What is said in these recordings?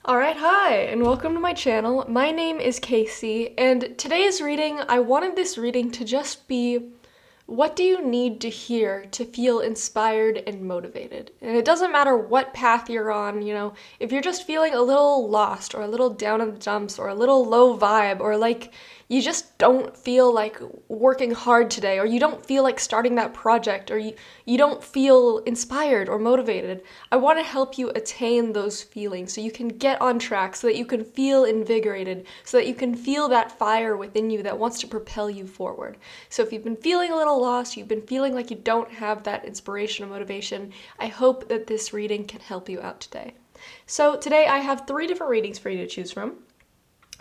Alright, hi, and welcome to my channel. My name is Casey, and today's reading, I wanted this reading to just be, what do you need to hear to feel inspired and motivated? And it doesn't matter what path you're on, if you're just feeling a little lost or a little down in the dumps or a little low vibe or like you just don't feel like working hard today or you don't feel like starting that project or you don't feel inspired or motivated. I want to help you attain those feelings so you can get on track, so that you can feel invigorated, so that you can feel that fire within you that wants to propel you forward. So if you've been feeling a little lost, you've been feeling like you don't have that inspiration or motivation, I hope that this reading can help you out today. So today I have 3 different readings for you to choose from.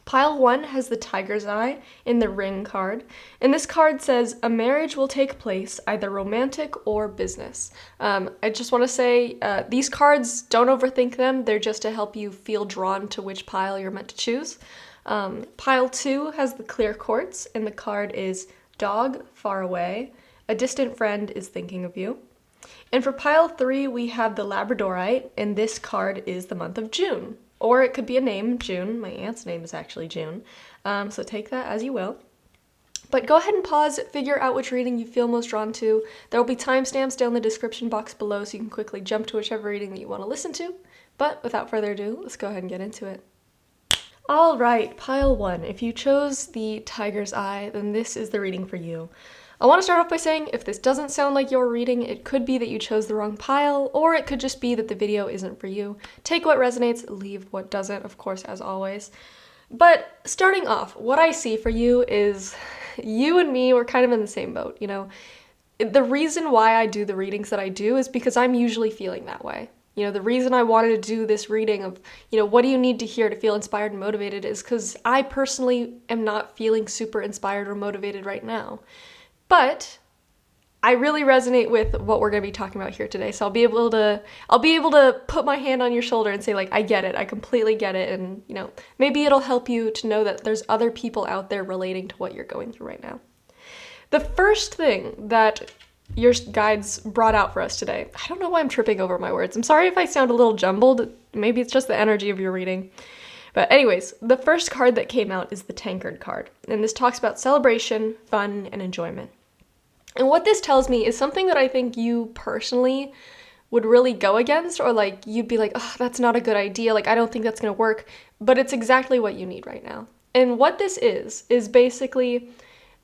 Pile 1 has the Tiger's Eye in the Ring card, and this card says, a marriage will take place, either romantic or business. I just want to say, these cards, don't overthink them, they're just to help you feel drawn to which pile you're meant to choose. Pile 2 has the Clear Quartz, and the card is, dog, far away, a distant friend is thinking of you. And for pile 3, we have the Labradorite, and this card is the month of June. Or it could be a name, June. My aunt's name is actually June. So take that as you will. But go ahead and pause, figure out which reading you feel most drawn to. There will be timestamps down in the description box below so you can quickly jump to whichever reading that you want to listen to. But without further ado, let's go ahead and get into it. Alright, pile 1. If you chose the Tiger's Eye, then this is the reading for you. I want to start off by saying, if this doesn't sound like your reading, it could be that you chose the wrong pile, or it could just be that the video isn't for you. Take what resonates, leave what doesn't, of course, as always. But starting off, what I see for you is you and me, we're kind of in the same boat, The reason why I do the readings that I do is because I'm usually feeling that way. The reason I wanted to do this reading of, what do you need to hear to feel inspired and motivated is because I personally am not feeling super inspired or motivated right now. But I really resonate with what we're going to be talking about here today. So I'll be able to put my hand on your shoulder and say, like, I get it. I completely get it. And, maybe it'll help you to know that there's other people out there relating to what you're going through right now. The first thing that your guides brought out for us today, I don't know why I'm tripping over my words. I'm sorry if I sound a little jumbled. Maybe it's just the energy of your reading. But anyways, the first card that came out is the Tankard card. And this talks about celebration, fun, and enjoyment. And what this tells me is something that I think you personally would really go against, or like you'd be like, oh, that's not a good idea, like I don't think that's gonna work, but it's exactly what you need right now. And what this is basically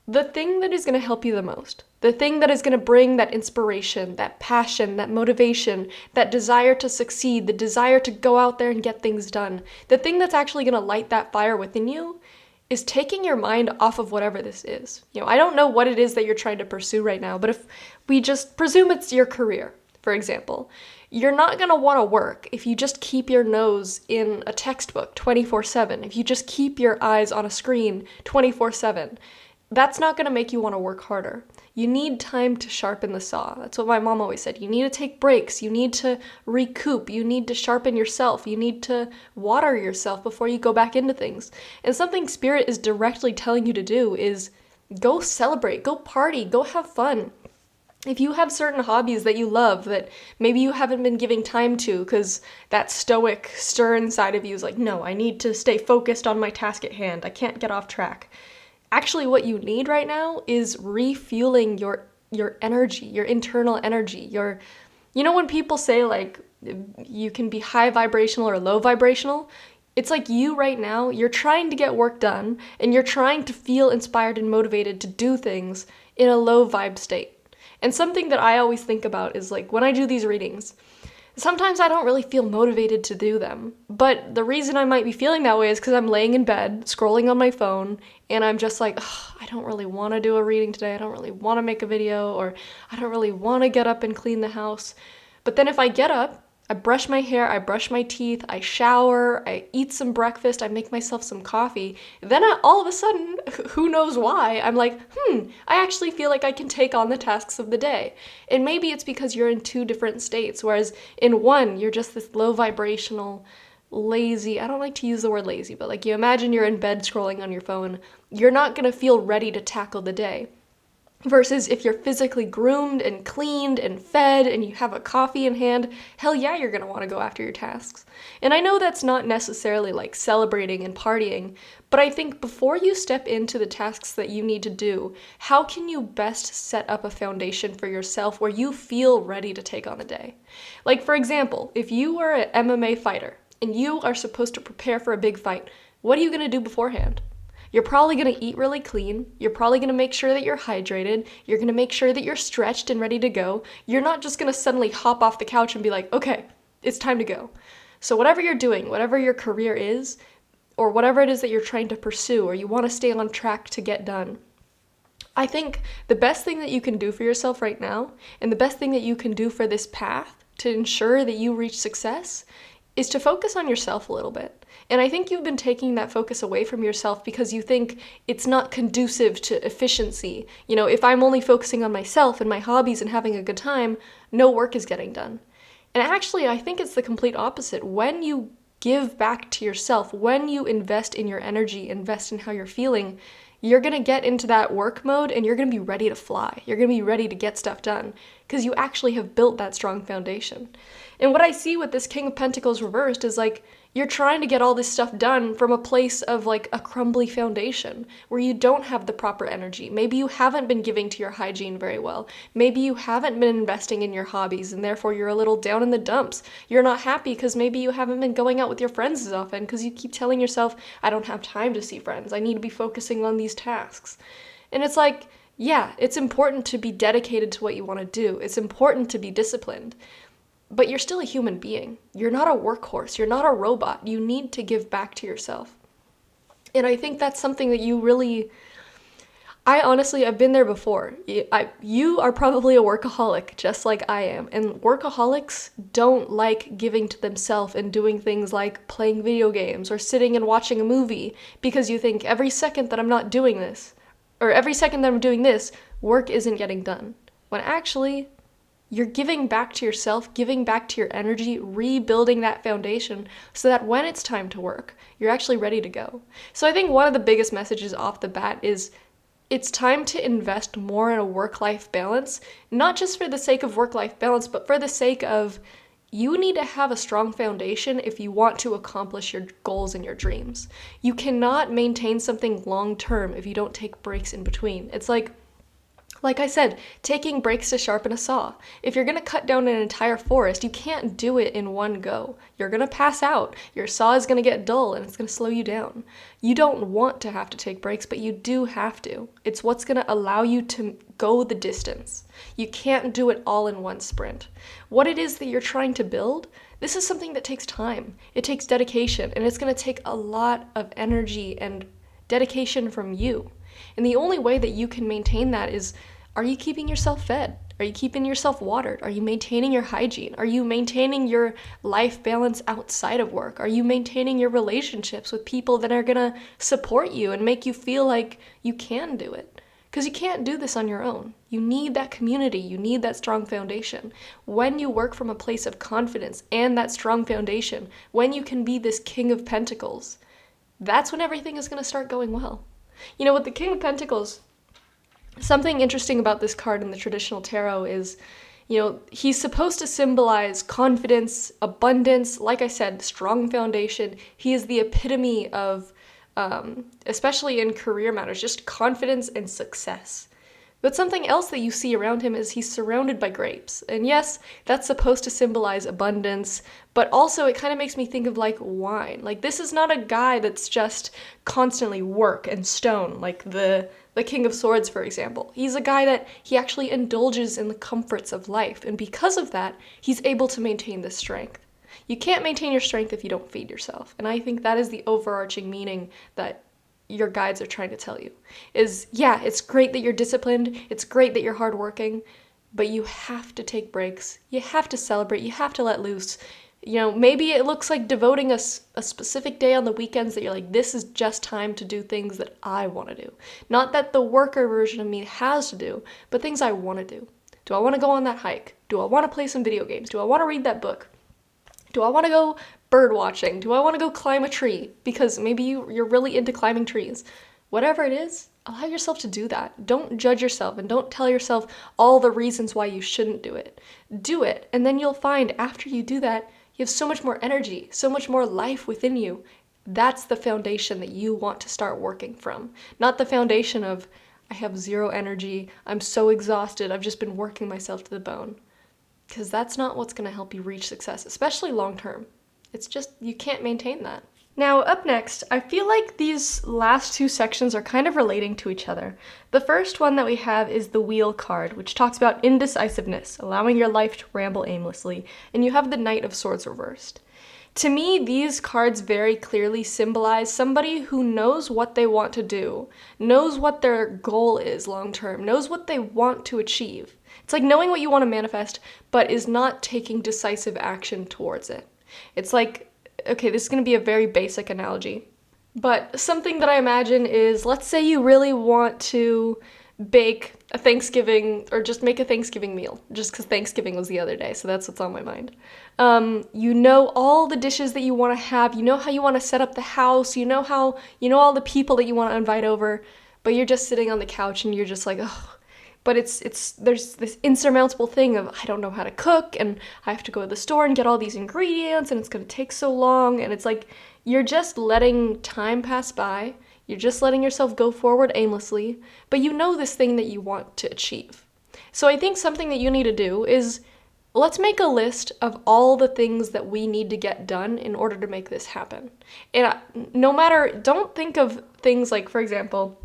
the thing that is gonna help you the most. The thing that is gonna bring that inspiration, that passion, that motivation, that desire to succeed, the desire to go out there and get things done. The thing that's actually gonna light that fire within you is taking your mind off of whatever this is. I don't know what it is that you're trying to pursue right now, but if we just presume it's your career, for example, you're not going to want to work if you just keep your nose in a textbook 24/7, if you just keep your eyes on a screen 24/7. That's not going to make you want to work harder. You need time to sharpen the saw. That's what my mom always said. You need to take breaks. You need to recoup. You need to sharpen yourself. You need to water yourself before you go back into things. And something Spirit is directly telling you to do is go celebrate, go party, go have fun. If you have certain hobbies that you love that maybe you haven't been giving time to because that stoic, stern side of you is like, no, I need to stay focused on my task at hand. I can't get off track. Actually, what you need right now is refueling your energy, your internal energy. When people say like you can be high vibrational or low vibrational, it's like you right now, you're trying to get work done and you're trying to feel inspired and motivated to do things in a low vibe state. And something that I always think about is like when I do these readings, sometimes I don't really feel motivated to do them, but the reason I might be feeling that way is because I'm laying in bed, scrolling on my phone, and I'm just like, I don't really want to do a reading today, I don't really want to make a video, or I don't really want to get up and clean the house. But then if I get up, I brush my hair, I brush my teeth, I shower, I eat some breakfast, I make myself some coffee, then all of a sudden, who knows why, I'm like, I actually feel like I can take on the tasks of the day. And maybe it's because you're in 2 different states, whereas in one, you're just this low vibrational, lazy, I don't like to use the word lazy, but like you imagine you're in bed scrolling on your phone, you're not gonna feel ready to tackle the day. Versus if you're physically groomed and cleaned and fed and you have a coffee in hand, hell yeah, you're gonna wanna go after your tasks. And I know that's not necessarily like celebrating and partying, but I think before you step into the tasks that you need to do, how can you best set up a foundation for yourself where you feel ready to take on the day? Like, for example, if you are an MMA fighter and you are supposed to prepare for a big fight, what are you gonna do beforehand? You're probably going to eat really clean. You're probably going to make sure that you're hydrated. You're going to make sure that you're stretched and ready to go. You're not just going to suddenly hop off the couch and be like, okay, it's time to go. So whatever you're doing, whatever your career is, or whatever it is that you're trying to pursue or you want to stay on track to get done, I think the best thing that you can do for yourself right now, and the best thing that you can do for this path to ensure that you reach success, is to focus on yourself a little bit. And I think you've been taking that focus away from yourself because you think it's not conducive to efficiency. You know, if I'm only focusing on myself and my hobbies and having a good time, no work is getting done. And actually, I think it's the complete opposite. When you give back to yourself, when you invest in your energy, invest in how you're feeling, you're going to get into that work mode and you're going to be ready to fly. You're going to be ready to get stuff done because you actually have built that strong foundation. And what I see with this King of Pentacles reversed is like, you're trying to get all this stuff done from a place of like a crumbly foundation where you don't have the proper energy. Maybe you haven't been giving to your hygiene very well. Maybe you haven't been investing in your hobbies and therefore you're a little down in the dumps. You're not happy because maybe you haven't been going out with your friends as often because you keep telling yourself, I don't have time to see friends. I need to be focusing on these tasks. And it's like, yeah, it's important to be dedicated to what you want to do. It's important to be disciplined. But you're still a human being. You're not a workhorse. You're not a robot. You need to give back to yourself. And I think that's something that you really... I've been there before. You are probably a workaholic, just like I am. And workaholics don't like giving to themselves and doing things like playing video games or sitting and watching a movie because you think every second that I'm not doing this, or every second that I'm doing this, work isn't getting done. When actually... you're giving back to yourself, giving back to your energy, rebuilding that foundation so that when it's time to work, you're actually ready to go. So I think one of the biggest messages off the bat is it's time to invest more in a work-life balance, not just for the sake of work-life balance, but for the sake of you need to have a strong foundation if you want to accomplish your goals and your dreams. You cannot maintain something long-term if you don't take breaks in between. It's like I said, taking breaks to sharpen a saw. If you're going to cut down an entire forest, you can't do it in one go. You're going to pass out. Your saw is going to get dull and it's going to slow you down. You don't want to have to take breaks, but you do have to. It's what's going to allow you to go the distance. You can't do it all in one sprint. What it is that you're trying to build, this is something that takes time. It takes dedication, and it's going to take a lot of energy and dedication from you. And the only way that you can maintain that is, are you keeping yourself fed? Are you keeping yourself watered? Are you maintaining your hygiene? Are you maintaining your life balance outside of work? Are you maintaining your relationships with people that are gonna support you and make you feel like you can do it? Because you can't do this on your own. You need that community. You need that strong foundation. When you work from a place of confidence and that strong foundation, when you can be this King of Pentacles, that's when everything is gonna start going well. You know, with the King of Pentacles, something interesting about this card in the traditional tarot is, you know, he's supposed to symbolize confidence, abundance, like I said, strong foundation. He is the epitome of, especially in career matters, just confidence and success. But something else that you see around him is he's surrounded by grapes. And yes, that's supposed to symbolize abundance, but also it kind of makes me think of like wine. Like, this is not a guy that's just constantly work and stone, like the King of Swords, for example. He's a guy that he actually indulges in the comforts of life. And because of that, he's able to maintain this strength. You can't maintain your strength if you don't feed yourself. And I think that is the overarching meaning that your guides are trying to tell you is, yeah, it's great that you're disciplined, it's great that you're hardworking, but you have to take breaks, you have to celebrate, you have to let loose. You know, maybe it looks like devoting a specific day on the weekends that you're like, this is just time to do things that I want to do. Not that the worker version of me has to do, but things I want to do. Do I want to go on that hike? Do I want to play some video games? Do I want to read that book? Do I want to go bird watching? Do I want to go climb a tree? Because maybe you're really into climbing trees. Whatever it is, allow yourself to do that. Don't judge yourself and don't tell yourself all the reasons why you shouldn't do it. Do it, and then you'll find after you do that, you have so much more energy, so much more life within you. That's the foundation that you want to start working from, not the foundation of, I have zero energy, I'm so exhausted, I've just been working myself to the bone. Because that's not what's going to help you reach success, especially long term. It's just, you can't maintain that. Now, up next, I feel like these last two sections are kind of relating to each other. The first one that we have is the Wheel card, which talks about indecisiveness, allowing your life to ramble aimlessly, and you have the Knight of Swords reversed. To me, these cards very clearly symbolize somebody who knows what they want to do, knows what their goal is long term, knows what they want to achieve. It's like knowing what you want to manifest, but is not taking decisive action towards it. It's like, okay, this is going to be a very basic analogy, but something that I imagine is, let's say you really want to bake a Thanksgiving, or just make a Thanksgiving meal, just because Thanksgiving was the other day, so that's what's on my mind. You know all the dishes that you want to have, you know how you want to set up the house, you know all the people that you want to invite over, but you're just sitting on the couch and you're just like, oh, but there's this insurmountable thing of, I don't know how to cook, and I have to go to the store and get all these ingredients, and it's going to take so long, and it's like, you're just letting time pass by, you're just letting yourself go forward aimlessly, but you know this thing that you want to achieve. So I think something that you need to do is, let's make a list of all the things that we need to get done in order to make this happen. And don't think of things like, for example,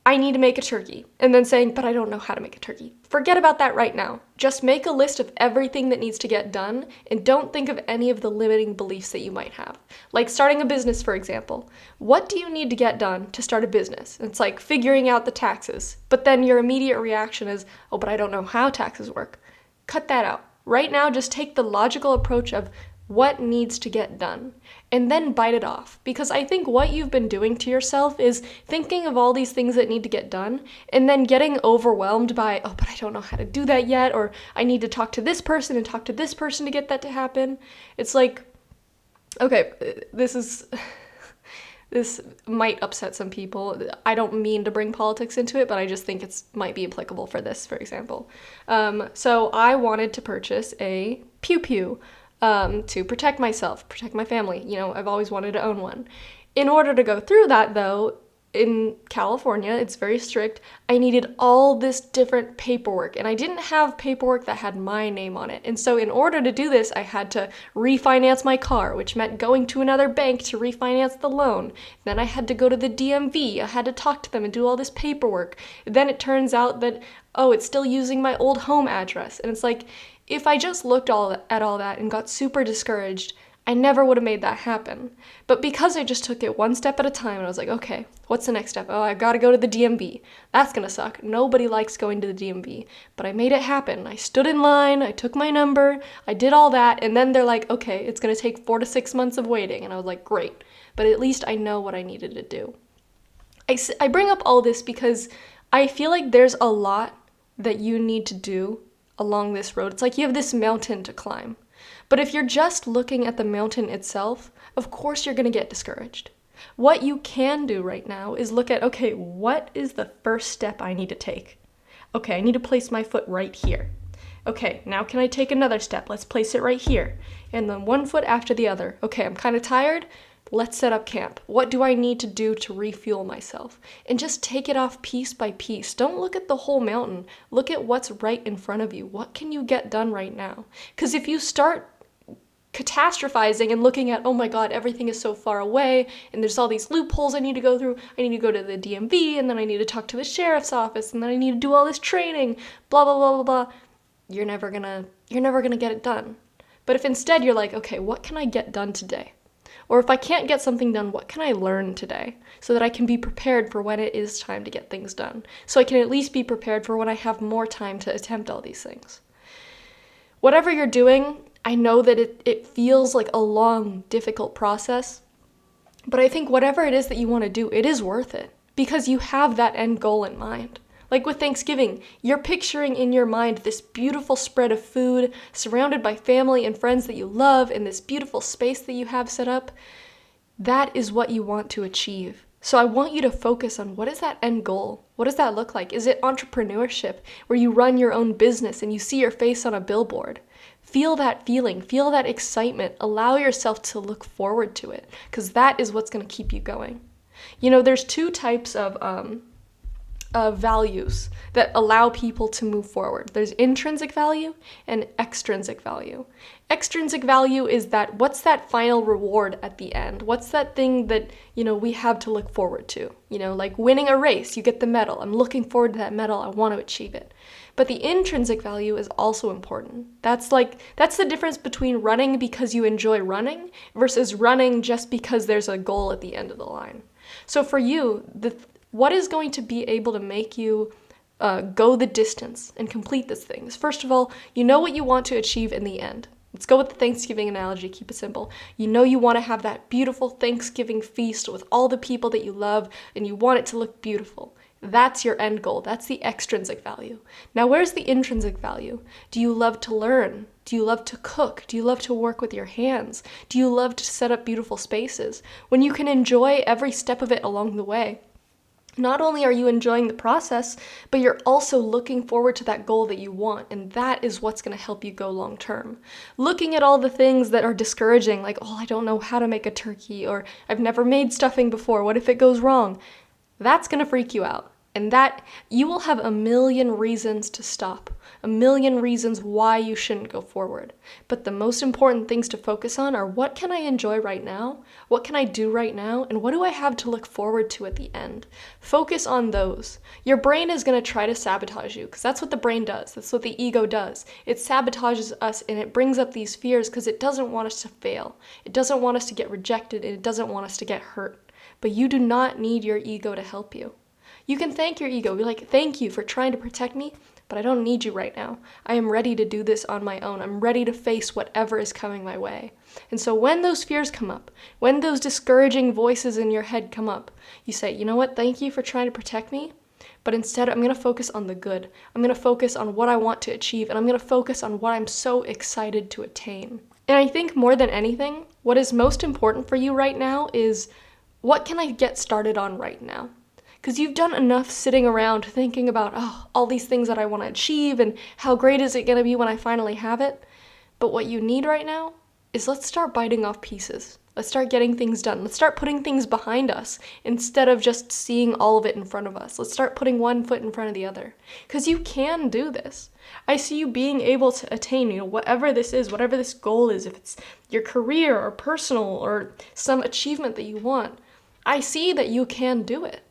I need to make a turkey, and then saying, but I don't know how to make a turkey. Forget about that right now. Just make a list of everything that needs to get done, and don't think of any of the limiting beliefs that you might have. Like starting a business, for example. What do you need to get done to start a business? It's like figuring out the taxes, but then your immediate reaction is, oh, but I don't know how taxes work. Cut that out. Right now, just take the logical approach of what needs to get done, and then bite it off. Because I think what you've been doing to yourself is thinking of all these things that need to get done, and then getting overwhelmed by, oh, but I don't know how to do that yet, or I need to talk to this person and talk to this person to get that to happen. It's like, okay, this might upset some people. I don't mean to bring politics into it, but I just think it might be applicable for this, for example. So I wanted to purchase a pew-pew to protect myself, protect my family. You know, I've always wanted to own one. In order to go through that, though, in California, it's very strict. I needed all this different paperwork, and I didn't have paperwork that had my name on it. And so in order to do this, I had to refinance my car, which meant going to another bank to refinance the loan. Then I had to go to the DMV. I had to talk to them and do all this paperwork. Then it turns out that, oh, it's still using my old home address. And it's like, if I just looked at all that and got super discouraged, I never would have made that happen. But because I just took it one step at a time, and I was like, okay, what's the next step? Oh, I gotta go to the DMV. That's gonna suck. Nobody likes going to the DMV. But I made it happen. I stood in line, I took my number, I did all that, and then they're like, okay, it's gonna take 4 to 6 months of waiting. And I was like, great. But at least I know what I needed to do. I bring up all this because I feel like there's a lot that you need to do along this road. It's like you have this mountain to climb. But if you're just looking at the mountain itself, of course you're going to get discouraged. What you can do right now is look at, okay, what is the first step I need to take? Okay, I need to place my foot right here. Okay, now can I take another step? Let's place it right here. And then one foot after the other. Okay, I'm kind of tired. Let's set up camp. What do I need to do to refuel myself? And just take it off piece by piece. Don't look at the whole mountain. Look at what's right in front of you. What can you get done right now? Because if you start catastrophizing and looking at, oh my God, everything is so far away, and there's all these loopholes I need to go through. I need to go to the DMV, and then I need to talk to the sheriff's office, and then I need to do all this training, blah, blah, blah, blah, blah. You're never gonna get it done. But if instead you're like, okay, what can I get done today? Or if I can't get something done, what can I learn today so that I can be prepared for when it is time to get things done? So I can at least be prepared for when I have more time to attempt all these things. Whatever you're doing, I know that it feels like a long, difficult process, but I think whatever it is that you want to do, it is worth it because you have that end goal in mind. Like with Thanksgiving, you're picturing in your mind this beautiful spread of food surrounded by family and friends that you love in this beautiful space that you have set up. That is what you want to achieve. So I want you to focus on, what is that end goal? What does that look like? Is it entrepreneurship, where you run your own business and you see your face on a billboard? Feel that feeling, feel that excitement, allow yourself to look forward to it, because that is what's going to keep you going. There's two types of values that allow people to move forward. There's intrinsic value and extrinsic value. Extrinsic value is that, what's that final reward at the end? What's that thing that, we have to look forward to? Like winning a race, you get the medal. I'm looking forward to that medal. I want to achieve it. But the intrinsic value is also important. That's the difference between running because you enjoy running versus running just because there's a goal at the end of the line. So for you, what is going to be able to make you go the distance and complete these things? First of all, you know what you want to achieve in the end. Let's go with the Thanksgiving analogy, keep it simple. You want to have that beautiful Thanksgiving feast with all the people that you love, and you want it to look beautiful. That's your end goal. That's the extrinsic value. Now, where's the intrinsic value? Do you love to learn? Do you love to cook? Do you love to work with your hands? Do you love to set up beautiful spaces? When you can enjoy every step of it along the way, not only are you enjoying the process, but you're also looking forward to that goal that you want, and that is what's going to help you go long term. Looking at all the things that are discouraging, like, I don't know how to make a turkey, or I've never made stuffing before, what if it goes wrong? That's going to freak you out. And that you will have a million reasons to stop, a million reasons why you shouldn't go forward. But the most important things to focus on are, what can I enjoy right now? What can I do right now? And what do I have to look forward to at the end? Focus on those. Your brain is going to try to sabotage you, because that's what the brain does. That's what the ego does. It sabotages us, and it brings up these fears because it doesn't want us to fail. It doesn't want us to get rejected, and it doesn't want us to get hurt. But you do not need your ego to help you. You can thank your ego. Be like, thank you for trying to protect me, but I don't need you right now. I am ready to do this on my own. I'm ready to face whatever is coming my way. And so when those fears come up, when those discouraging voices in your head come up, you say, you know what, thank you for trying to protect me, but instead I'm going to focus on the good. I'm going to focus on what I want to achieve, and I'm going to focus on what I'm so excited to attain. And I think more than anything, what is most important for you right now is, what can I get started on right now? Because you've done enough sitting around thinking about, all these things that I want to achieve and how great is it going to be when I finally have it. But what you need right now is, let's start biting off pieces. Let's start getting things done. Let's start putting things behind us instead of just seeing all of it in front of us. Let's start putting one foot in front of the other. Because you can do this. I see you being able to attain, whatever this is, whatever this goal is, if it's your career or personal or some achievement that you want. I see that you can do it.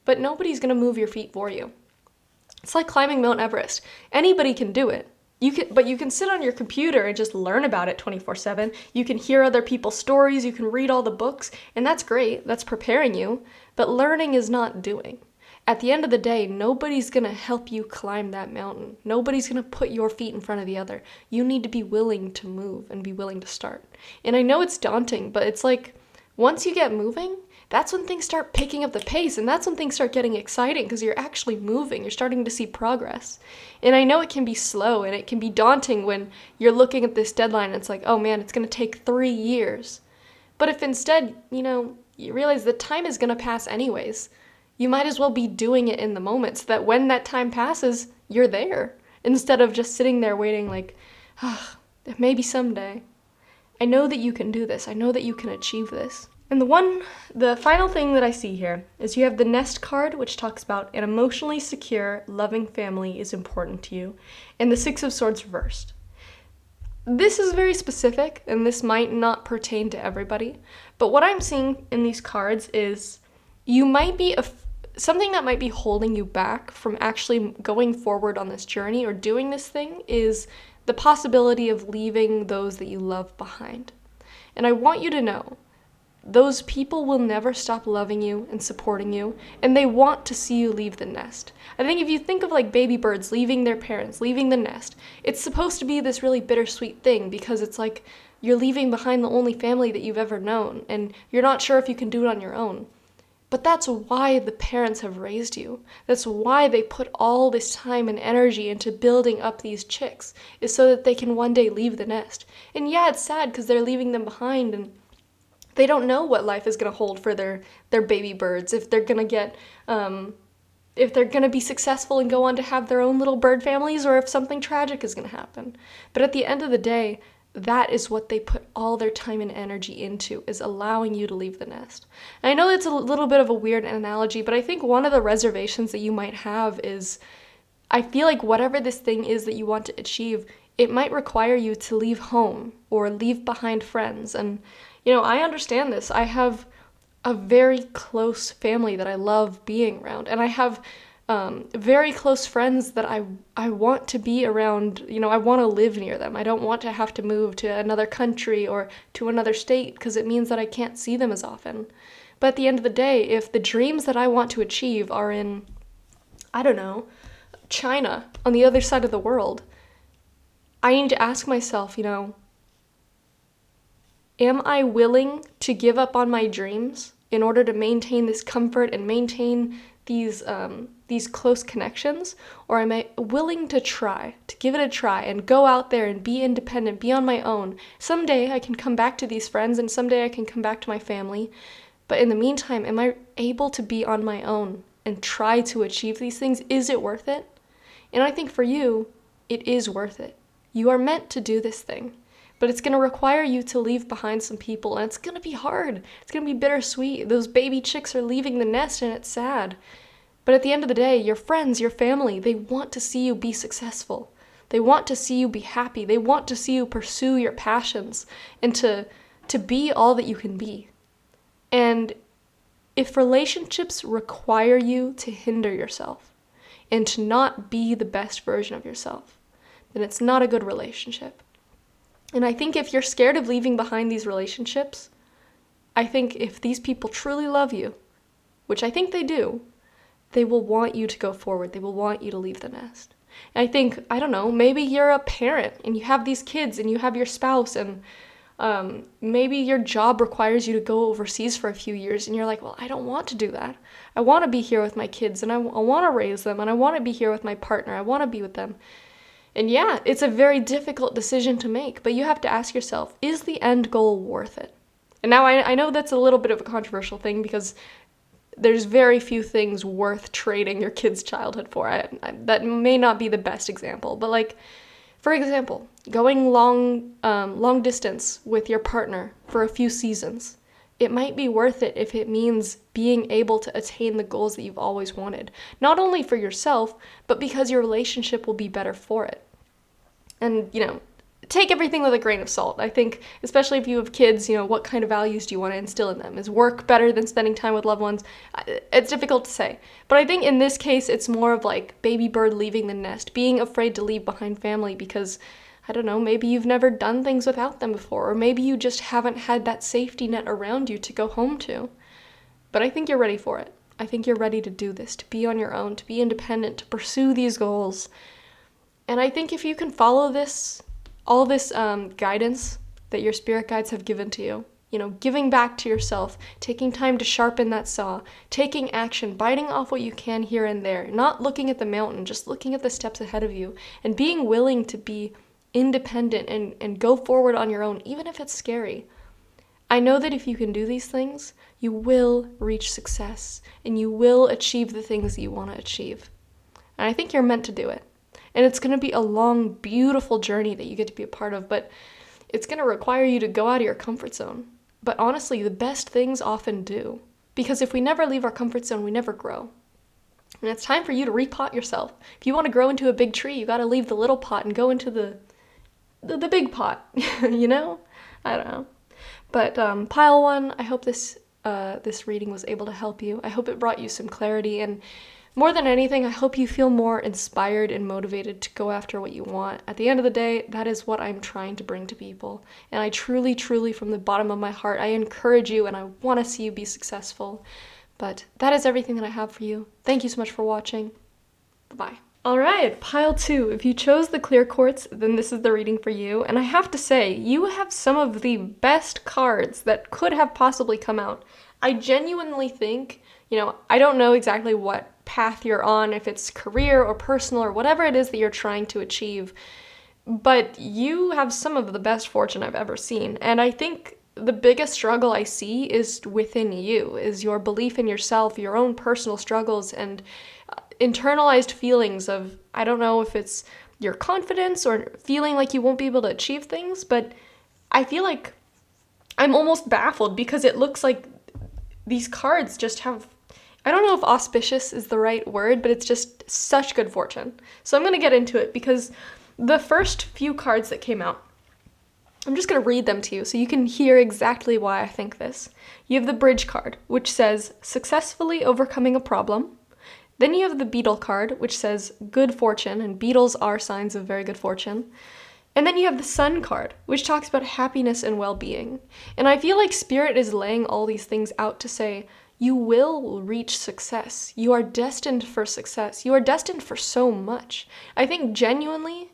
But nobody's going to move your feet for you. It's like climbing Mount Everest. Anybody can do it. But you can sit on your computer and just learn about it 24/7. You can hear other people's stories, you can read all the books, and that's great. That's preparing you. But learning is not doing. At the end of the day, nobody's going to help you climb that mountain. Nobody's going to put your feet in front of the other. You need to be willing to move and be willing to start. And I know it's daunting, but it's like, once you get moving, that's when things start picking up the pace, and that's when things start getting exciting, because you're actually moving, you're starting to see progress. And I know it can be slow, and it can be daunting when you're looking at this deadline, and it's like, oh man, it's going to take 3 years. But if instead, you realize that time is going to pass anyways, you might as well be doing it in the moment, so that when that time passes, you're there, instead of just sitting there waiting like, maybe someday. I know that you can do this. I know that you can achieve this. And the final thing that I see here is you have the Nest card, which talks about an emotionally secure, loving family is important to you, and the Six of Swords reversed. This is very specific, and this might not pertain to everybody, but what I'm seeing in these cards is you might be something that might be holding you back from actually going forward on this journey or doing this thing is the possibility of leaving those that you love behind. And I want you to know, those people will never stop loving you and supporting you, and they want to see you leave the nest. I think if you think of like baby birds leaving their parents, leaving the nest, it's supposed to be this really bittersweet thing, because it's like you're leaving behind the only family that you've ever known, and you're not sure if you can do it on your own. But that's why the parents have raised you. That's why they put all this time and energy into building up these chicks, is so that they can one day leave the nest. And yeah, it's sad because they're leaving them behind, and They don't know what life is going to hold for their baby birds, if they're going to get, if they're going to be successful and go on to have their own little bird families, or if something tragic is going to happen. But at the end of the day, that is what they put all their time and energy into, is allowing you to leave the nest. And I know it's a little bit of a weird analogy, but I think one of the reservations that you might have is, I feel like whatever this thing is that you want to achieve, it might require you to leave home or leave behind friends. And, I understand this. I have a very close family that I love being around, and I have very close friends that I want to be around. I want to live near them. I don't want to have to move to another country or to another state, because it means that I can't see them as often. But at the end of the day, if the dreams that I want to achieve are in, I don't know, China, on the other side of the world, I need to ask myself, am I willing to give up on my dreams in order to maintain this comfort and maintain these close connections? Or am I willing to give it a try and go out there and be independent, be on my own? Someday I can come back to these friends, and someday I can come back to my family. But in the meantime, am I able to be on my own and try to achieve these things? Is it worth it? And I think for you, it is worth it. You are meant to do this thing. But it's going to require you to leave behind some people, and it's going to be hard. It's going to be bittersweet. Those baby chicks are leaving the nest, and it's sad. But at the end of the day, your friends, your family, they want to see you be successful. They want to see you be happy. They want to see you pursue your passions and to be all that you can be. And if relationships require you to hinder yourself and to not be the best version of yourself, then it's not a good relationship. And I think if you're scared of leaving behind these relationships, I think if these people truly love you, which I think they do, they will want you to go forward. They will want you to leave the nest. And I think, I don't know, maybe you're a parent and you have these kids and you have your spouse, and maybe your job requires you to go overseas for a few years, and you're like, well, I don't want to do that. I want to be here with my kids, and I want to raise them, and I want to be here with my partner. I want to be with them. And yeah, it's a very difficult decision to make, but you have to ask yourself, is the end goal worth it? And now I know that's a little bit of a controversial thing, because there's very few things worth trading your kid's childhood for. That may not be the best example, but like, for example, going long distance with your partner for a few seasons. It might be worth it if it means being able to attain the goals that you've always wanted. Not only for yourself, but because your relationship will be better for it. And, take everything with a grain of salt. I think, especially if you have kids, what kind of values do you want to instill in them? Is work better than spending time with loved ones? It's difficult to say. But I think in this case, it's more of like baby bird leaving the nest, being afraid to leave behind family because, I don't know, maybe you've never done things without them before, or maybe you just haven't had that safety net around you to go home to. But I think you're ready for it. I think you're ready to do this, to be on your own, to be independent, to pursue these goals. And I think if you can follow all this guidance that your spirit guides have given to you, giving back to yourself, taking time to sharpen that saw, taking action, biting off what you can here and there, not looking at the mountain, just looking at the steps ahead of you, and being willing to be independent and go forward on your own, even if it's scary. I know that if you can do these things, you will reach success, and you will achieve the things that you want to achieve. And I think you're meant to do it. And it's going to be a long, beautiful journey that you get to be a part of, but it's going to require you to go out of your comfort zone. But honestly, the best things often do. Because if we never leave our comfort zone, we never grow. And it's time for you to repot yourself. If you want to grow into a big tree, you got to leave the little pot and go into the big pot, I don't know. But pile one, I hope this reading was able to help you. I hope it brought you some clarity, and more than anything, I hope you feel more inspired and motivated to go after what you want. At the end of the day, that is what I'm trying to bring to people. And I truly, truly, from the bottom of my heart, I encourage you and I want to see you be successful. But that is everything that I have for you. Thank you so much for watching. Bye-bye. Alright, pile 2. If you chose the clear quartz, then this is the reading for you. And I have to say, you have some of the best cards that could have possibly come out. I genuinely think, I don't know exactly what path you're on, if it's career or personal or whatever it is that you're trying to achieve, but you have some of the best fortune I've ever seen. And I think the biggest struggle I see is within you, is your belief in yourself, your own personal struggles, and internalized feelings of, I don't know if it's your confidence or feeling like you won't be able to achieve things, but I feel like I'm almost baffled because it looks like these cards just have, I don't know if auspicious is the right word, but it's just such good fortune. So I'm going to get into it because the first few cards that came out, I'm just going to read them to you so you can hear exactly why I think this. You have the Bridge card, which says, successfully overcoming a problem. Then you have the Beetle card, which says, good fortune, and beetles are signs of very good fortune. And then you have the Sun card, which talks about happiness and well-being. And I feel like Spirit is laying all these things out to say, you will reach success. You are destined for success. You are destined for so much. I think genuinely,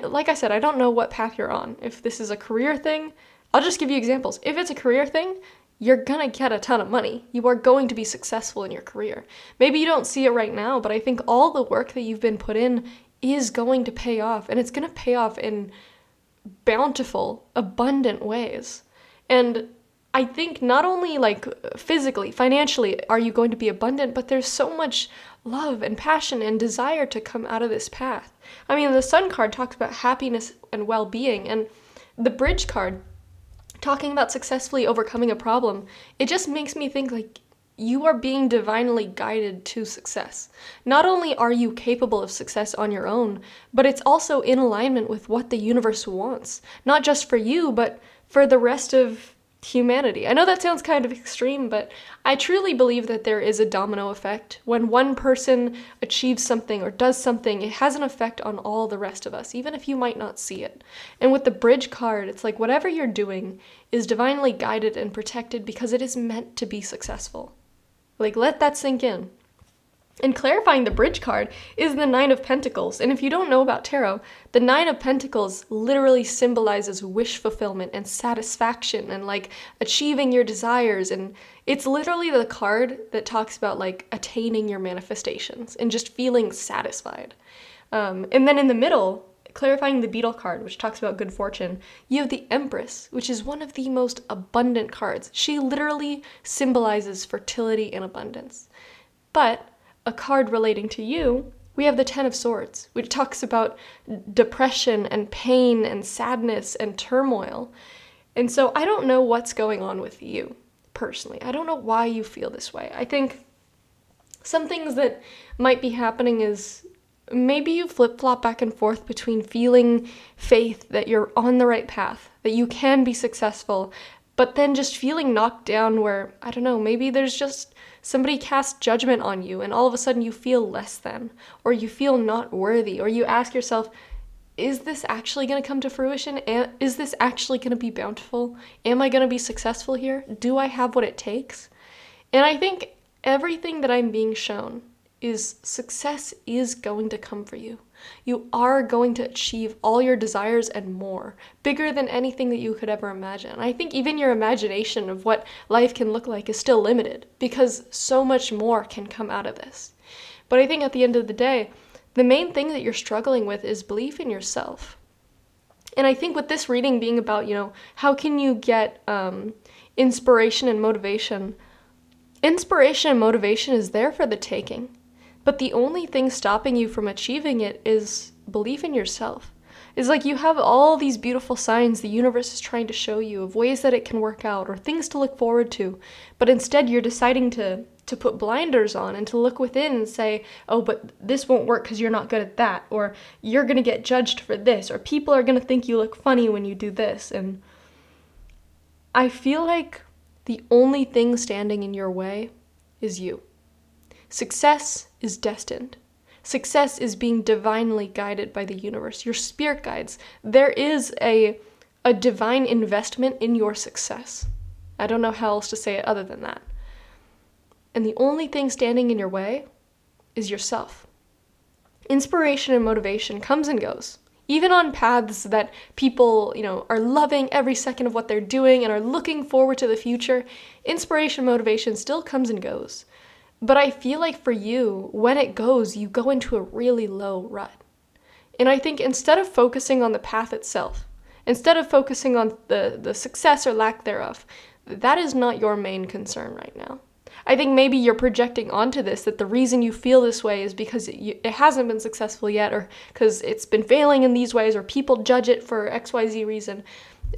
like I said, I don't know what path you're on. If this is a career thing, I'll just give you examples. If it's a career thing, you're gonna get a ton of money. You are going to be successful in your career. Maybe you don't see it right now, but I think all the work that you've been put in is going to pay off, and it's gonna pay off in bountiful, abundant ways. And I think not only like physically, financially are you going to be abundant, but there's so much love and passion and desire to come out of this path. I mean, the Sun card talks about happiness and well-being, and the Bridge card talking about successfully overcoming a problem, it just makes me think like you are being divinely guided to success. Not only are you capable of success on your own, but it's also in alignment with what the universe wants, not just for you, but for the rest of humanity. I know that sounds kind of extreme, but I truly believe that there is a domino effect. When one person achieves something or does something, it has an effect on all the rest of us, even if you might not see it. And with the Bridge card, it's like whatever you're doing is divinely guided and protected because it is meant to be successful. Like, let that sink in. And clarifying the Bridge card is the Nine of Pentacles. And if you don't know about tarot, the Nine of Pentacles literally symbolizes wish fulfillment and satisfaction and like achieving your desires. And it's literally the card that talks about like attaining your manifestations and just feeling satisfied. And then in the middle, clarifying the Beetle card, which talks about good fortune, you have the Empress, which is one of the most abundant cards. She literally symbolizes fertility and abundance. But a card relating to you, we have the Ten of Swords, which talks about depression and pain and sadness and turmoil. And so I don't know what's going on with you personally. I don't know why you feel this way. I think some things that might be happening is maybe you flip-flop back and forth between feeling faith that you're on the right path, that you can be successful, but then just feeling knocked down where, I don't know, maybe there's just somebody casts judgment on you and all of a sudden you feel less than, or you feel not worthy, or you ask yourself, is this actually going to come to fruition? Is this actually going to be bountiful? Am I going to be successful here? Do I have what it takes? And I think everything that I'm being shown is success is going to come for you. You are going to achieve all your desires and more, bigger than anything that you could ever imagine. I think even your imagination of what life can look like is still limited because so much more can come out of this. But I think at the end of the day, the main thing that you're struggling with is belief in yourself. And I think with this reading being about, how can you get inspiration and motivation? Inspiration and motivation is there for the taking. But the only thing stopping you from achieving it is belief in yourself. It's like you have all these beautiful signs the universe is trying to show you of ways that it can work out or things to look forward to. But instead you're deciding to put blinders on and to look within and say, oh, but this won't work because you're not good at that. Or you're going to get judged for this. Or people are going to think you look funny when you do this. And I feel like the only thing standing in your way is you. Success is destined. Success is being divinely guided by the universe, your spirit guides. There is a divine investment in your success. I don't know how else to say it other than that. And the only thing standing in your way is yourself. Inspiration and motivation comes and goes. Even on paths that people, are loving every second of what they're doing and are looking forward to the future, inspiration and motivation still comes and goes. But I feel like for you, when it goes, you go into a really low rut. And I think instead of focusing on the path itself instead of focusing on the success or lack thereof. That is not your main concern right now. I think maybe you're projecting onto this that the reason you feel this way is because it hasn't been successful yet, or because it's been failing in these ways, or people judge it for XYZ reason.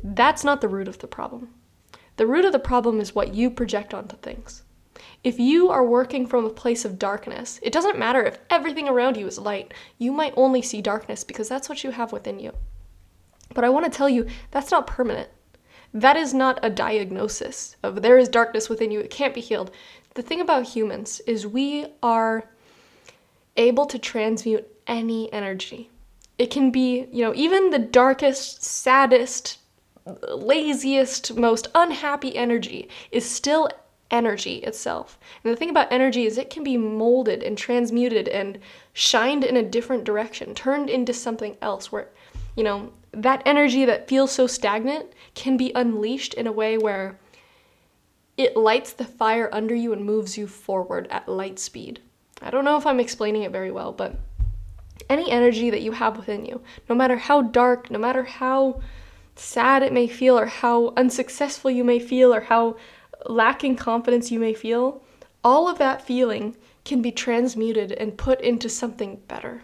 That's not the root of the problem. The root of the problem is what you project onto things. If you are working from a place of darkness, it doesn't matter if everything around you is light. You might only see darkness because that's what you have within you. But I want to tell you, that's not permanent. That is not a diagnosis of there is darkness within you, it can't be healed. The thing about humans is we are able to transmute any energy. It can be, even the darkest, saddest, laziest, most unhappy energy is still energy itself. And the thing about energy is it can be molded and transmuted and shined in a different direction, turned into something else where, that energy that feels so stagnant can be unleashed in a way where it lights the fire under you and moves you forward at light speed. I don't know if I'm explaining it very well, but any energy that you have within you, no matter how dark, no matter how sad it may feel, or how unsuccessful you may feel, or how lacking confidence you may feel, all of that feeling can be transmuted and put into something better.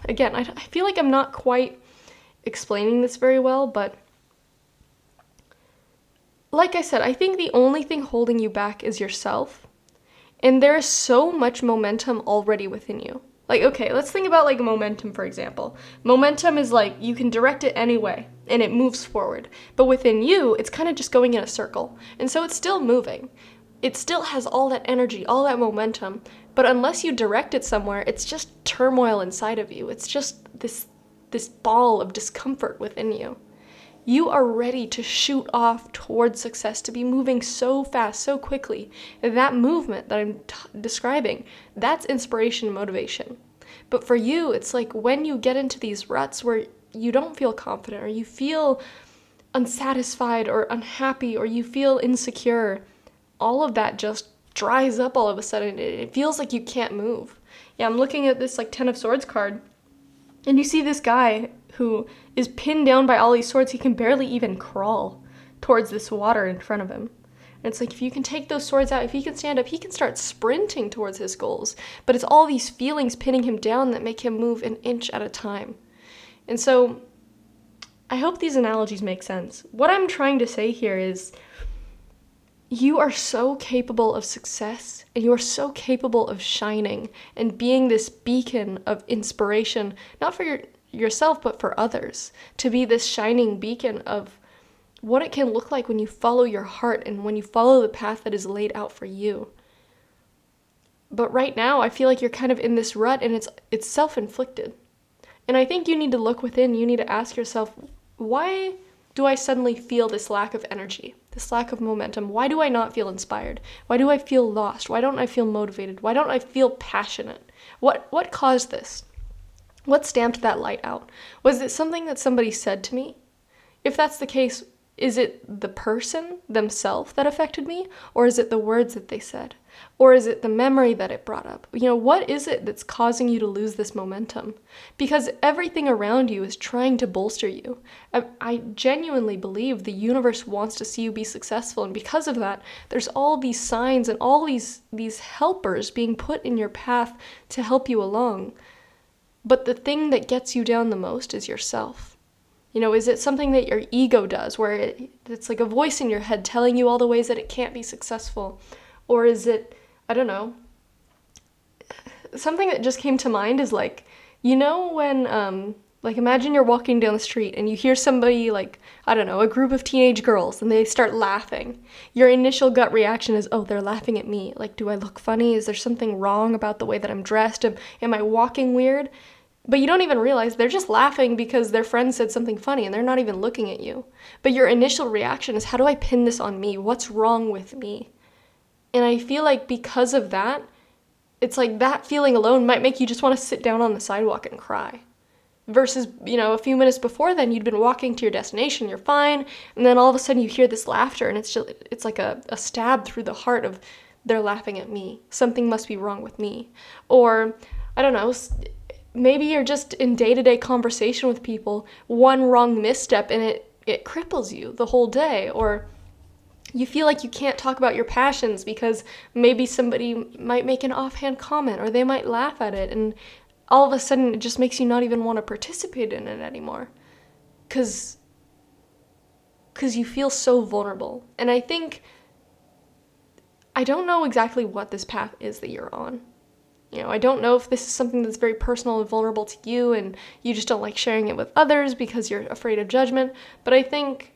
Again, I feel like I'm not quite explaining this very well, but like I said, I think the only thing holding you back is yourself, and there is so much momentum already within you. Like, okay, let's think about like momentum, for example. Momentum is like, you can direct it any way, and it moves forward. But within you, it's kind of just going in a circle. And so it's still moving. It still has all that energy, all that momentum. But unless you direct it somewhere, it's just turmoil inside of you. It's just this ball of discomfort within you. You are ready to shoot off towards success, to be moving so fast, so quickly. And that movement that I'm describing, that's inspiration and motivation. But for you, it's like when you get into these ruts where you don't feel confident, or you feel unsatisfied or unhappy, or you feel insecure, all of that just dries up all of a sudden. It feels like you can't move. Yeah, I'm looking at this like 10 of Swords card, and you see this guy who is pinned down by all these swords. He can barely even crawl towards this water in front of him. And it's like, if you can take those swords out, if he can stand up, he can start sprinting towards his goals. But it's all these feelings pinning him down that make him move an inch at a time. And so I hope these analogies make sense. What I'm trying to say here is you are so capable of success, and you are so capable of shining and being this beacon of inspiration, not for yourself, but for others, to be this shining beacon of what it can look like when you follow your heart and when you follow the path that is laid out for you. But right now, I feel like you're kind of in this rut, and it's self-inflicted. And I think you need to look within. You need to ask yourself, why do I suddenly feel this lack of energy, this lack of momentum? Why do I not feel inspired? Why do I feel lost? Why don't I feel motivated? Why don't I feel passionate? What caused this? What stamped that light out? Was it something that somebody said to me? If that's the case, is it the person themselves that affected me? Or is it the words that they said? Or is it the memory that it brought up? What is it that's causing you to lose this momentum? Because everything around you is trying to bolster you. I genuinely believe the universe wants to see you be successful, and because of that, there's all these signs and all these helpers being put in your path to help you along. But the thing that gets you down the most is yourself. Is it something that your ego does, where it's like a voice in your head telling you all the ways that it can't be successful? Or is it, I don't know, something that just came to mind is like, when, imagine you're walking down the street and you hear somebody a group of teenage girls, and they start laughing. Your initial gut reaction is, oh, they're laughing at me. Like, do I look funny? Is there something wrong about the way that I'm dressed? Am I walking weird? But you don't even realize they're just laughing because their friend said something funny, and they're not even looking at you. But your initial reaction is, how do I pin this on me? What's wrong with me? And I feel like because of that, it's like that feeling alone might make you just want to sit down on the sidewalk and cry. Versus, a few minutes before then, you'd been walking to your destination, you're fine, and then all of a sudden you hear this laughter, and it's like a stab through the heart of, they're laughing at me. Something must be wrong with me. Or, I don't know, maybe you're just in day-to-day conversation with people, one wrong misstep and it cripples you the whole day. Or you feel like you can't talk about your passions because maybe somebody might make an offhand comment or they might laugh at it, and all of a sudden it just makes you not even want to participate in it anymore because you feel so vulnerable. And I don't know exactly what this path is that you're on. I don't know if this is something that's very personal and vulnerable to you and you just don't like sharing it with others because you're afraid of judgment, but I think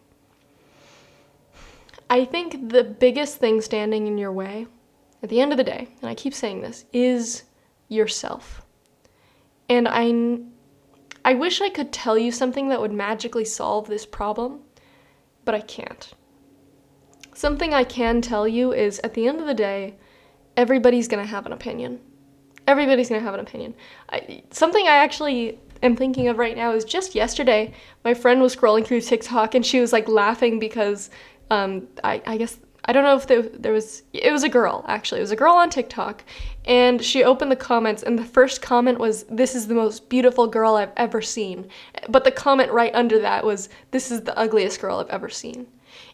the biggest thing standing in your way, at the end of the day, and I keep saying this, is yourself. And I wish I could tell you something that would magically solve this problem, but I can't. Something I can tell you is, at the end of the day, everybody's going to have an opinion. Everybody's going to have an opinion. Something I actually am thinking of right now is just yesterday, my friend was scrolling through TikTok and she was like laughing because I guess, I don't know if it was a girl, actually. It was a girl on TikTok, and she opened the comments, and the first comment was, "This is the most beautiful girl I've ever seen." But the comment right under that was, "This is the ugliest girl I've ever seen."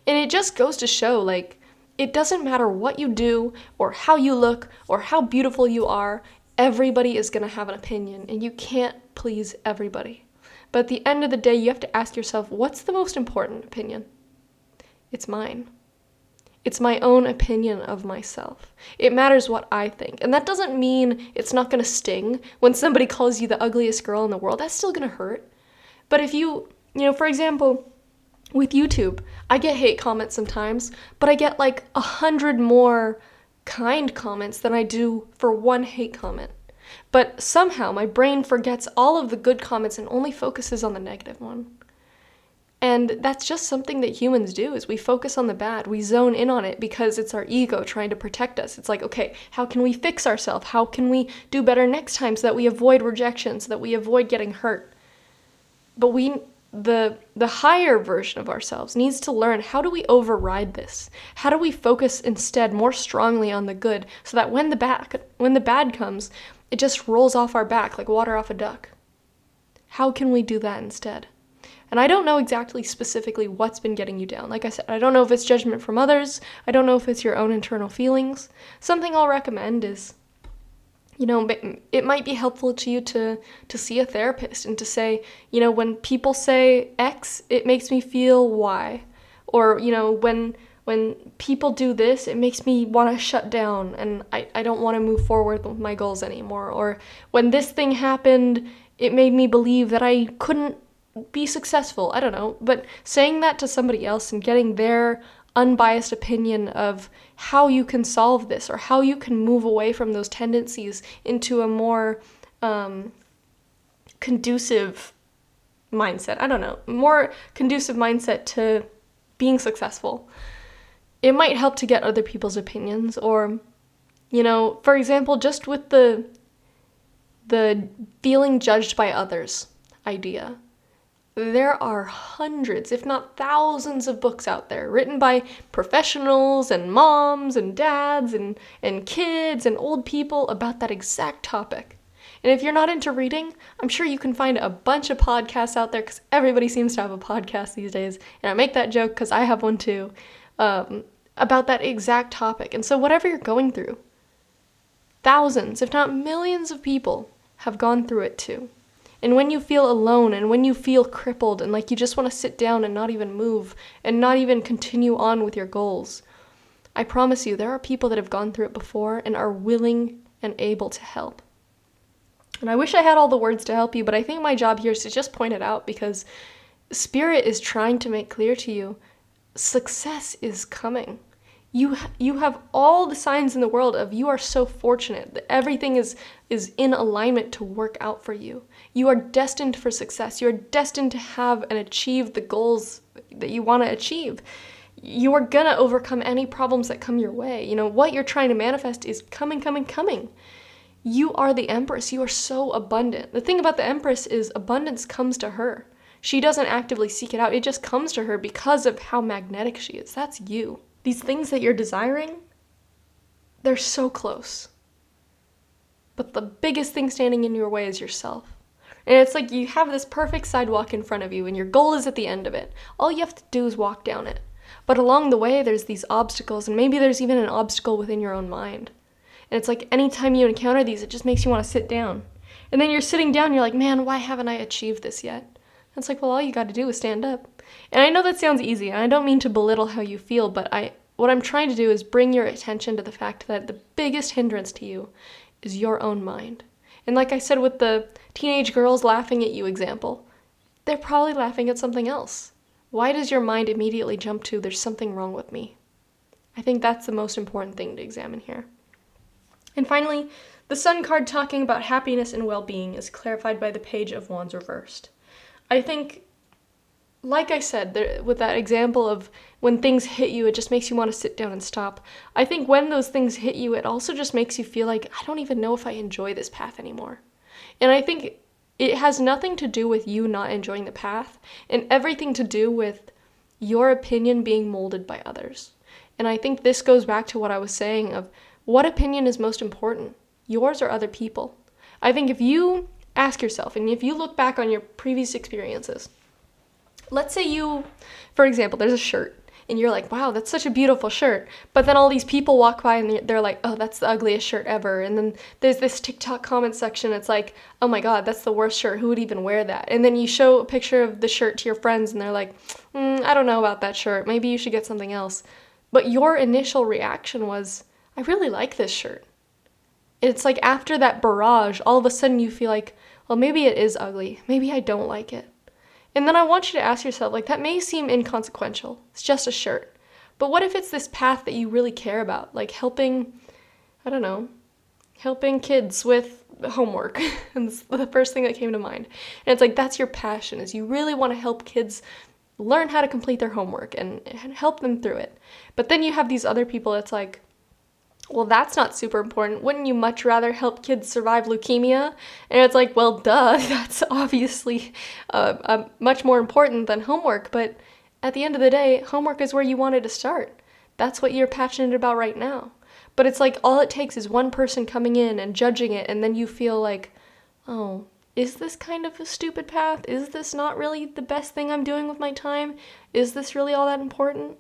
And it just goes to show, like, it doesn't matter what you do, or how you look, or how beautiful you are, everybody is going to have an opinion, and you can't please everybody. But at the end of the day, you have to ask yourself, what's the most important opinion? It's mine. It's my own opinion of myself. It matters what I think. And that doesn't mean it's not going to sting when somebody calls you the ugliest girl in the world. That's still going to hurt. But if for example, with YouTube, I get hate comments sometimes, but I get like 100 more kind comments than I do for one hate comment. But somehow my brain forgets all of the good comments and only focuses on the negative one. And that's just something that humans do, is we focus on the bad. We zone in on it because it's our ego trying to protect us. It's like, okay, how can we fix ourselves? How can we do better next time so that we avoid rejection, so that we avoid getting hurt? But the higher version of ourselves needs to learn, how do we override this? How do we focus instead more strongly on the good so that when the bad comes, it just rolls off our back like water off a duck? How can we do that instead? And I don't know exactly specifically what's been getting you down. Like I said, I don't know if it's judgment from others. I don't know if it's your own internal feelings. Something I'll recommend is, it might be helpful to you to see a therapist and to say, when people say X, it makes me feel Y. Or, when people do this, it makes me want to shut down and I don't want to move forward with my goals anymore. Or when this thing happened, it made me believe that I couldn't be successful. I don't know. But saying that to somebody else and getting their unbiased opinion of how you can solve this or how you can move away from those tendencies into a more conducive mindset. I don't know. More conducive mindset to being successful. It might help to get other people's opinions, or, for example, just with the feeling judged by others idea. There are hundreds, if not thousands, of books out there written by professionals and moms and dads and kids and old people about that exact topic. And if you're not into reading, I'm sure you can find a bunch of podcasts out there, because everybody seems to have a podcast these days. And I make that joke because I have one too, about that exact topic. And so whatever you're going through, thousands, if not millions of people have gone through it too. And when you feel alone and when you feel crippled and like you just want to sit down and not even move and not even continue on with your goals, I promise you there are people that have gone through it before and are willing and able to help. And I wish I had all the words to help you, but I think my job here is to just point it out, because Spirit is trying to make clear to you, success is coming. You have all the signs in the world of, you are so fortunate that everything is in alignment to work out for you. You are destined for success. You are destined to have and achieve the goals that you want to achieve. You are going to overcome any problems that come your way. What you're trying to manifest is coming. You are the Empress. You are so abundant. The thing about the Empress is abundance comes to her. She doesn't actively seek it out. It just comes to her because of how magnetic she is. That's you. These things that you're desiring, they're so close. but the biggest thing standing in your way is yourself. And it's like you have this perfect sidewalk in front of you and your goal is at the end of it. All you have to do is walk down it. But along the way, there's these obstacles, and maybe there's even an obstacle within your own mind. And it's like anytime you encounter these, it just makes you want to sit down. And then you're sitting down, you're like, man, why haven't I achieved this yet? And it's like, well, all you got to do is stand up. And I know that sounds easy, and I don't mean to belittle how you feel, but what I'm trying to do is bring your attention to the fact that the biggest hindrance to you is your own mind. And like I said with the teenage girls laughing at you example, they're probably laughing at something else. Why does your mind immediately jump to, there's something wrong with me? I think that's the most important thing to examine here. And finally, the Sun card talking about happiness and well-being is clarified by the Page of Wands reversed. I think, like I said, with that example of when things hit you, it just makes you want to sit down and stop. I think when those things hit you, it also just makes you feel like, I don't even know if I enjoy this path anymore. And I think it has nothing to do with you not enjoying the path, and everything to do with your opinion being molded by others. And I think this goes back to what I was saying of what opinion is most important, yours or other people. I think if you ask yourself, and if you look back on your previous experiences, let's say you, for example, there's a shirt, and you're like, wow, that's such a beautiful shirt. But then all these people walk by and they're like, oh, that's the ugliest shirt ever. And then there's this TikTok comment section. It's like, oh my God, that's the worst shirt. Who would even wear that? And then you show a picture of the shirt to your friends and they're like, I don't know about that shirt. Maybe you should get something else. But your initial reaction was, I really like this shirt. It's like after that barrage, all of a sudden you feel like, well, maybe it is ugly. Maybe I don't like it. And then I want you to ask yourself, like, that may seem inconsequential. It's just a shirt. But what if it's this path that you really care about? Like helping kids with homework. And it's the first thing that came to mind. And it's like, that's your passion, is you really want to help kids learn how to complete their homework and help them through it. But then you have these other people that's like, well, that's not super important. Wouldn't you much rather help kids survive leukemia? And it's like, well, duh, that's obviously much more important than homework. But at the end of the day, homework is where you wanted to start. That's what you're passionate about right now. But it's like all it takes is one person coming in and judging it, and then you feel like, oh, is this kind of a stupid path? Is this not really the best thing I'm doing with my time? Is this really all that important?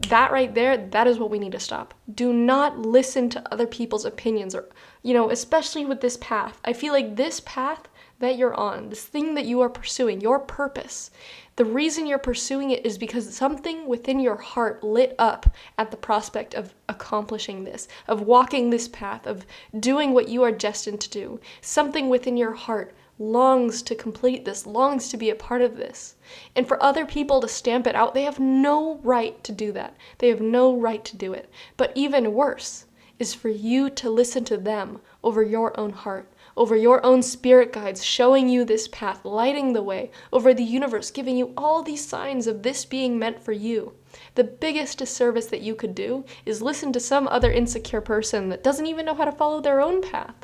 That right there, that is what we need to stop. Do not listen to other people's opinions, or, especially with this path. I feel like this path that you're on, this thing that you are pursuing, your purpose, the reason you're pursuing it is because something within your heart lit up at the prospect of accomplishing this, of walking this path, of doing what you are destined to do. Something within your heart longs to complete this, longs to be a part of this. And for other people to stamp it out, they have no right to do that. They have no right to do it. But even worse is for you to listen to them over your own heart, over your own spirit guides showing you this path, lighting the way, over the universe giving you all these signs of this being meant for you. The biggest disservice that you could do is listen to some other insecure person that doesn't even know how to follow their own path.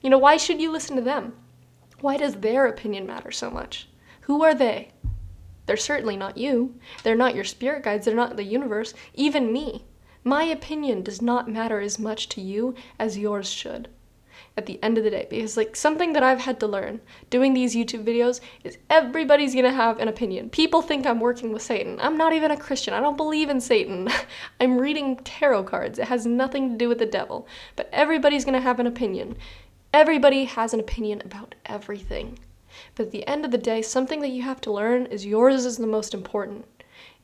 Why should you listen to them? Why does their opinion matter so much? Who are they? They're certainly not you. They're not your spirit guides. They're not the universe. Even me. My opinion does not matter as much to you as yours should at the end of the day. Because something that I've had to learn doing these YouTube videos is everybody's going to have an opinion. People think I'm working with Satan. I'm not even a Christian. I don't believe in Satan. I'm reading tarot cards. It has nothing to do with the devil. But everybody's going to have an opinion. Everybody has an opinion about everything. But at the end of the day, something that you have to learn is yours is the most important.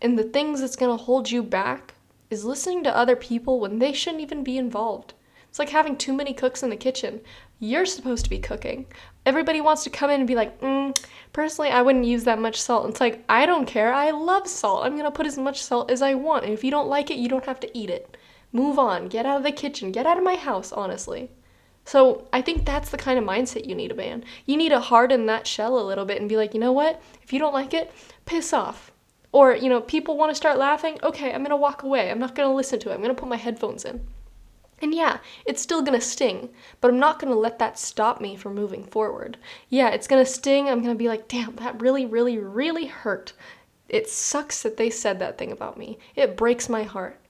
And the things that's going to hold you back is listening to other people when they shouldn't even be involved. It's like having too many cooks in the kitchen. You're supposed to be cooking. Everybody wants to come in and be like, personally, I wouldn't use that much salt. And it's like, I don't care. I love salt. I'm going to put as much salt as I want. And if you don't like it, you don't have to eat it. Move on. Get out of the kitchen. Get out of my house, honestly. So I think that's the kind of mindset you need, man. You need to harden that shell a little bit and be like, you know what? If you don't like it, piss off. Or, people want to start laughing. Okay, I'm going to walk away. I'm not going to listen to it. I'm going to put my headphones in. And yeah, it's still going to sting, but I'm not going to let that stop me from moving forward. Yeah, it's going to sting. I'm going to be like, damn, that really, really, really hurt. It sucks that they said that thing about me. It breaks my heart.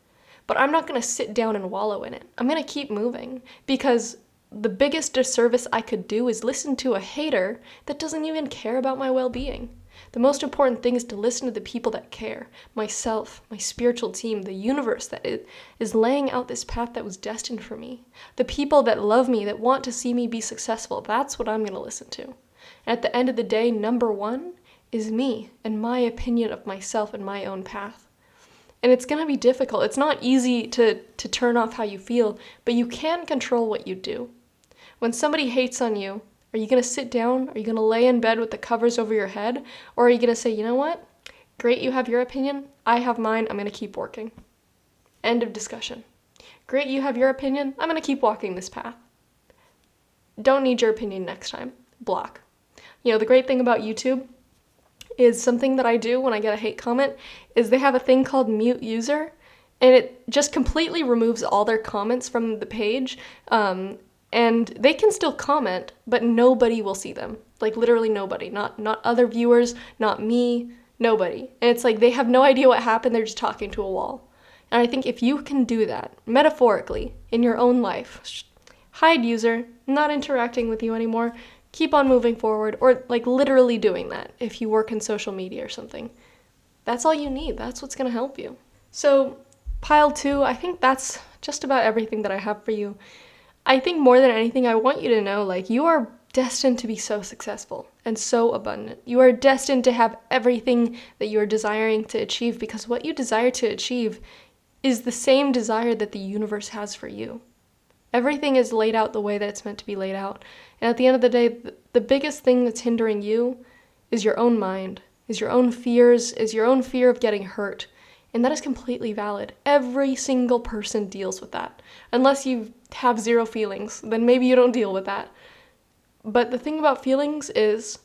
But I'm not going to sit down and wallow in it. I'm going to keep moving because the biggest disservice I could do is listen to a hater that doesn't even care about my well-being. The most important thing is to listen to the people that care. Myself, my spiritual team, the universe that is laying out this path that was destined for me. The people that love me, that want to see me be successful. That's what I'm going to listen to. And at the end of the day, number one is me and my opinion of myself and my own path. And it's going to be difficult. It's not easy to turn off how you feel, but you can control what you do. When somebody hates on you, are you going to sit down? Are you going to lay in bed with the covers over your head? Or are you going to say, you know what? Great, you have your opinion. I have mine. I'm going to keep working. End of discussion. Great, you have your opinion. I'm going to keep walking this path. Don't need your opinion next time. Block. The great thing about YouTube is something that I do when I get a hate comment is they have a thing called mute user, and it just completely removes all their comments from the page. And they can still comment, but nobody will see them. Like literally nobody. Not other viewers, not me, nobody. And it's like they have no idea what happened, they're just talking to a wall. And I think if you can do that, metaphorically, in your own life, hide user, not interacting with you anymore, keep on moving forward, or like literally doing that if you work in social media or something. That's all you need. That's what's going to help you. So, pile 2, I think that's just about everything that I have for you. I think more than anything, I want you to know, like, you are destined to be so successful and so abundant. You are destined to have everything that you are desiring to achieve, because what you desire to achieve is the same desire that the universe has for you. Everything is laid out the way that it's meant to be laid out. And at the end of the day, the biggest thing that's hindering you is your own mind, is your own fears, is your own fear of getting hurt. And that is completely valid. Every single person deals with that. Unless you have zero feelings, then maybe you don't deal with that. But the thing about feelings is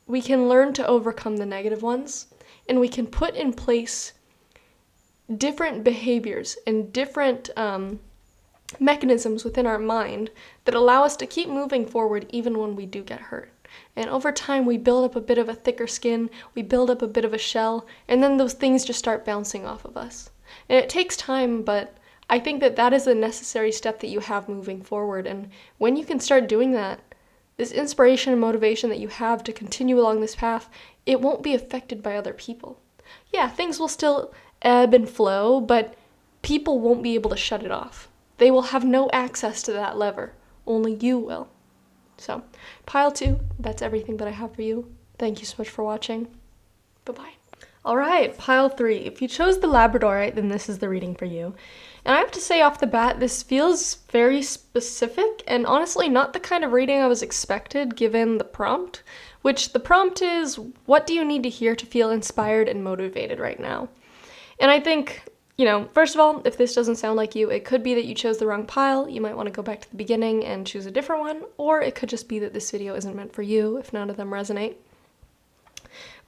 we can learn to overcome the negative ones, and we can put in place different behaviors and different mechanisms within our mind that allow us to keep moving forward even when we do get hurt. And over time, we build up a bit of a thicker skin, we build up a bit of a shell, and then those things just start bouncing off of us. And it takes time, but I think that that is a necessary step that you have moving forward. And when you can start doing that, this inspiration and motivation that you have to continue along this path, it won't be affected by other people. Yeah, things will still ebb and flow, but people won't be able to shut it off. They will have no access to that lever. Only you will. So, pile 2, that's everything that I have for you. Thank you so much for watching. Bye-bye. Alright, pile 3. If you chose the Labradorite, then this is the reading for you. And I have to say off the bat, this feels very specific, and honestly not the kind of reading I was expected given the prompt, which the prompt is, what do you need to hear to feel inspired and motivated right now? And I think, first of all, if this doesn't sound like you, it could be that you chose the wrong pile. You might want to go back to the beginning and choose a different one, or it could just be that this video isn't meant for you if none of them resonate.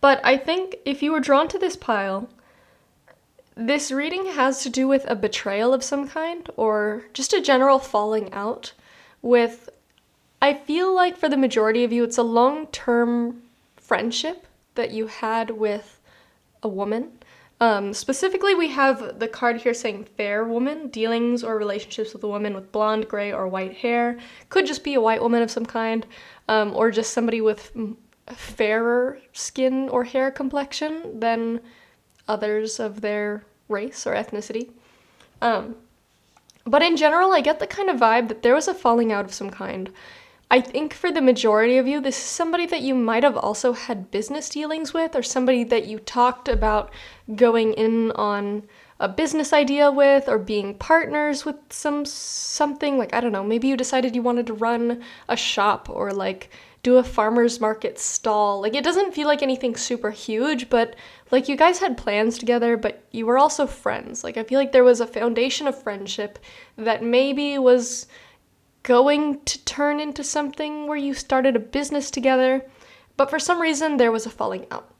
But I think if you were drawn to this pile, this reading has to do with a betrayal of some kind, or just a general falling out with, I feel like for the majority of you, it's a long-term friendship that you had with a woman. Specifically, we have the card here saying fair woman, dealings or relationships with a woman with blonde, gray, or white hair. Could just be a white woman of some kind, or just somebody with fairer skin or hair complexion than others of their race or ethnicity. But in general, I get the kind of vibe that there was a falling out of some kind. I think for the majority of you, this is somebody that you might have also had business dealings with, or somebody that you talked about going in on a business idea with, or being partners with something, like, I don't know, maybe you decided you wanted to run a shop, or like do a farmer's market stall. Like, it doesn't feel like anything super huge, but like you guys had plans together, but you were also friends. Like, I feel like there was a foundation of friendship that maybe was going to turn into something where you started a business together, but for some reason there was a falling out.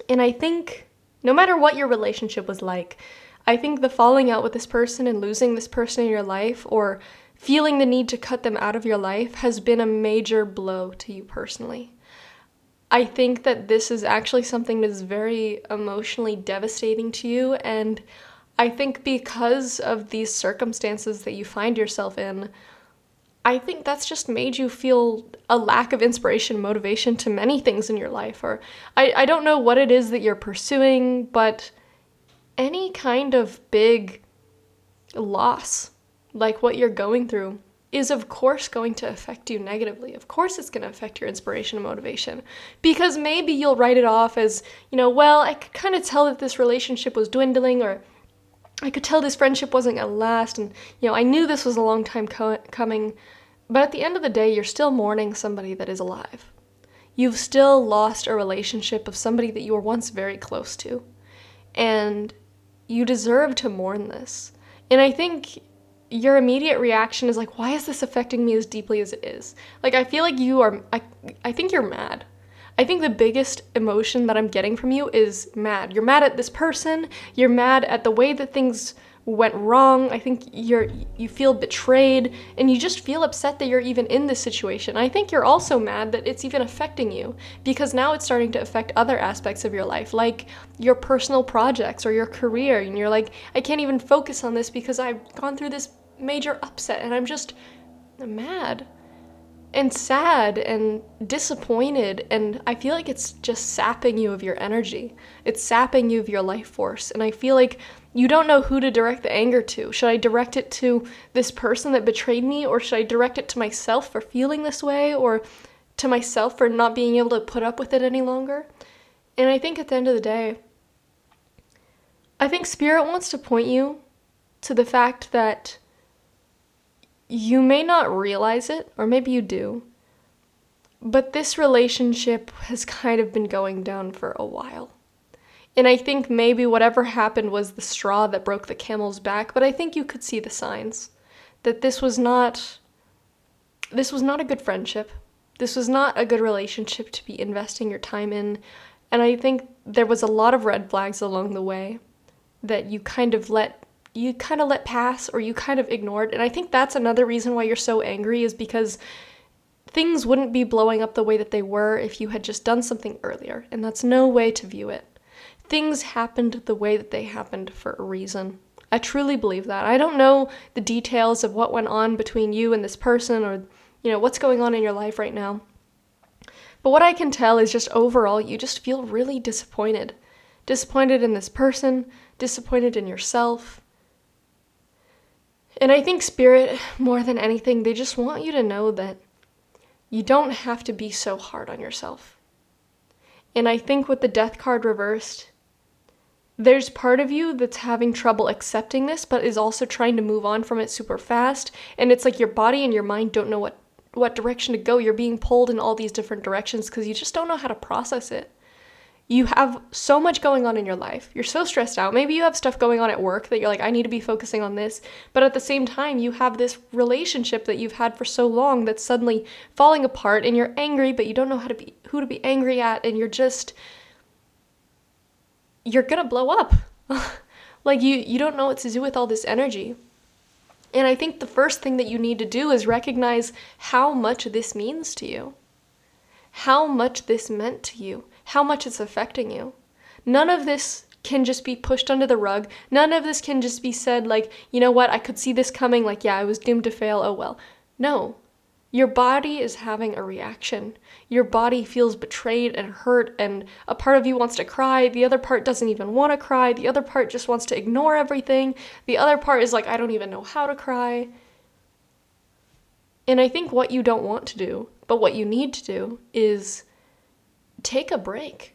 And I think no matter what your relationship was like, I think the falling out with this person and losing this person in your life, or feeling the need to cut them out of your life, has been a major blow to you personally. I think that this is actually something that is very emotionally devastating to you, and I think because of these circumstances that you find yourself in, I think that's just made you feel a lack of inspiration, motivation to many things in your life. Or I don't know what it is that you're pursuing, but any kind of big loss, like what you're going through, is of course going to affect you negatively. Of course it's going to affect your inspiration and motivation. Because maybe you'll write it off as, well, I could kind of tell that this relationship was dwindling, or I could tell this friendship wasn't going to last, and, I knew this was a long time coming. But at the end of the day, you're still mourning somebody that is alive. You've still lost a relationship of somebody that you were once very close to. And you deserve to mourn this. And I think your immediate reaction is like, why is this affecting me as deeply as it is? Like, I feel like I think you're mad. I think the biggest emotion that I'm getting from you is mad. You're mad at this person. You're mad at the way that things went wrong. I think you feel betrayed, and you just feel upset that you're even in this situation. I think you're also mad that it's even affecting you, because now it's starting to affect other aspects of your life, like your personal projects or your career, and you're like, I can't even focus on this because I've gone through this major upset, and I'm just mad and sad and disappointed, and I feel like it's just sapping you of your energy. It's sapping you of your life force, and I feel like you don't know who to direct the anger to. Should I direct it to this person that betrayed me, or should I direct it to myself for feeling this way, or to myself for not being able to put up with it any longer? And I think at the end of the day, I think Spirit wants to point you to the fact that you may not realize it, or maybe you do, but this relationship has kind of been going down for a while. And I think maybe whatever happened was the straw that broke the camel's back, but I think you could see the signs that this was not a good friendship. This was not a good relationship to be investing your time in. And I think there was a lot of red flags along the way that you kind of let pass, or you kind of ignored. And I think that's another reason why you're so angry, is because things wouldn't be blowing up the way that they were if you had just done something earlier. And that's no way to view it. Things happened the way that they happened for a reason. I truly believe that. I don't know the details of what went on between you and this person, or, what's going on in your life right now. But what I can tell is just overall, you just feel really disappointed. Disappointed in this person, disappointed in yourself. And I think Spirit, more than anything, they just want you to know that you don't have to be so hard on yourself. And I think with the Death card reversed, there's part of you that's having trouble accepting this, but is also trying to move on from it super fast. And it's like your body and your mind don't know what direction to go. You're being pulled in all these different directions because you just don't know how to process it. You have so much going on in your life. You're so stressed out. Maybe you have stuff going on at work that you're like, I need to be focusing on this. But at the same time, you have this relationship that you've had for so long that's suddenly falling apart, and you're angry, but you don't know who to be angry at, and you're gonna blow up. Like you don't know what to do with all this energy. And I think the first thing that you need to do is recognize how much this means to you. How much this meant to you. How much it's affecting you. None of this can just be pushed under the rug. None of this can just be said like, you know what, I could see this coming, like, yeah, I was doomed to fail, oh well. No. Your body is having a reaction. Your body feels betrayed and hurt, and a part of you wants to cry. The other part doesn't even want to cry. The other part just wants to ignore everything. The other part is like, I don't even know how to cry. And I think what you don't want to do, but what you need to do, is take a break.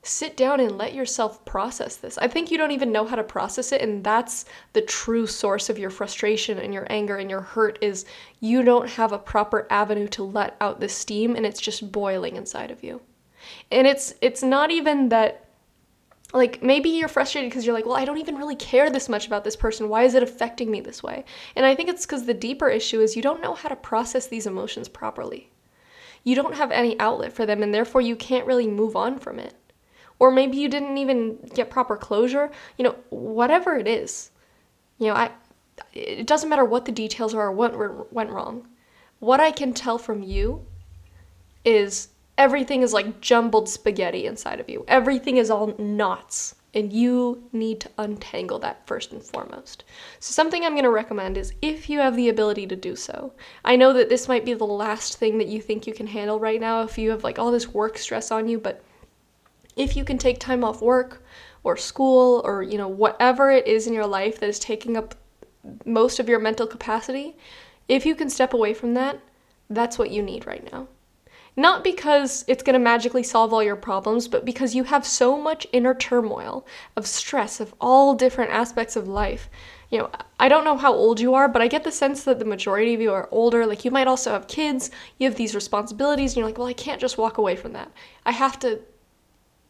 Sit down and let yourself process this. I think you don't even know how to process it, and that's the true source of your frustration and your anger and your hurt, is you don't have a proper avenue to let out this steam, and it's just boiling inside of you. And it's not even that, like, maybe you're frustrated because you're like, well, I don't even really care this much about this person. Why is it affecting me this way? And I think it's because the deeper issue is you don't know how to process these emotions properly. You don't have any outlet for them, and therefore you can't really move on from it. Or maybe you didn't even get proper closure. Whatever it is, it doesn't matter what the details are or what went wrong. What I can tell from you is everything is like jumbled spaghetti inside of you. Everything is all knots. And you need to untangle that first and foremost. So something I'm going to recommend is, if you have the ability to do so. I know that this might be the last thing that you think you can handle right now if you have like all this work stress on you, but if you can take time off work or school or, whatever it is in your life that is taking up most of your mental capacity, if you can step away from that, that's what you need right now. Not because it's going to magically solve all your problems, but because you have so much inner turmoil of stress of all different aspects of life. I don't know how old you are, but I get the sense that the majority of you are older. Like, you might also have kids, you have these responsibilities, and you're like, well, I can't just walk away from that. I have to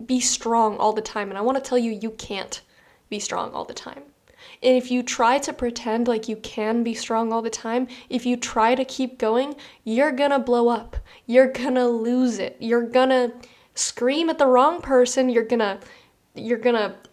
be strong all the time. And I want to tell you, you can't be strong all the time. And if you try to pretend like you can be strong all the time, if you try to keep going, you're gonna blow up. You're gonna lose it. You're gonna scream at the wrong person. You're gonna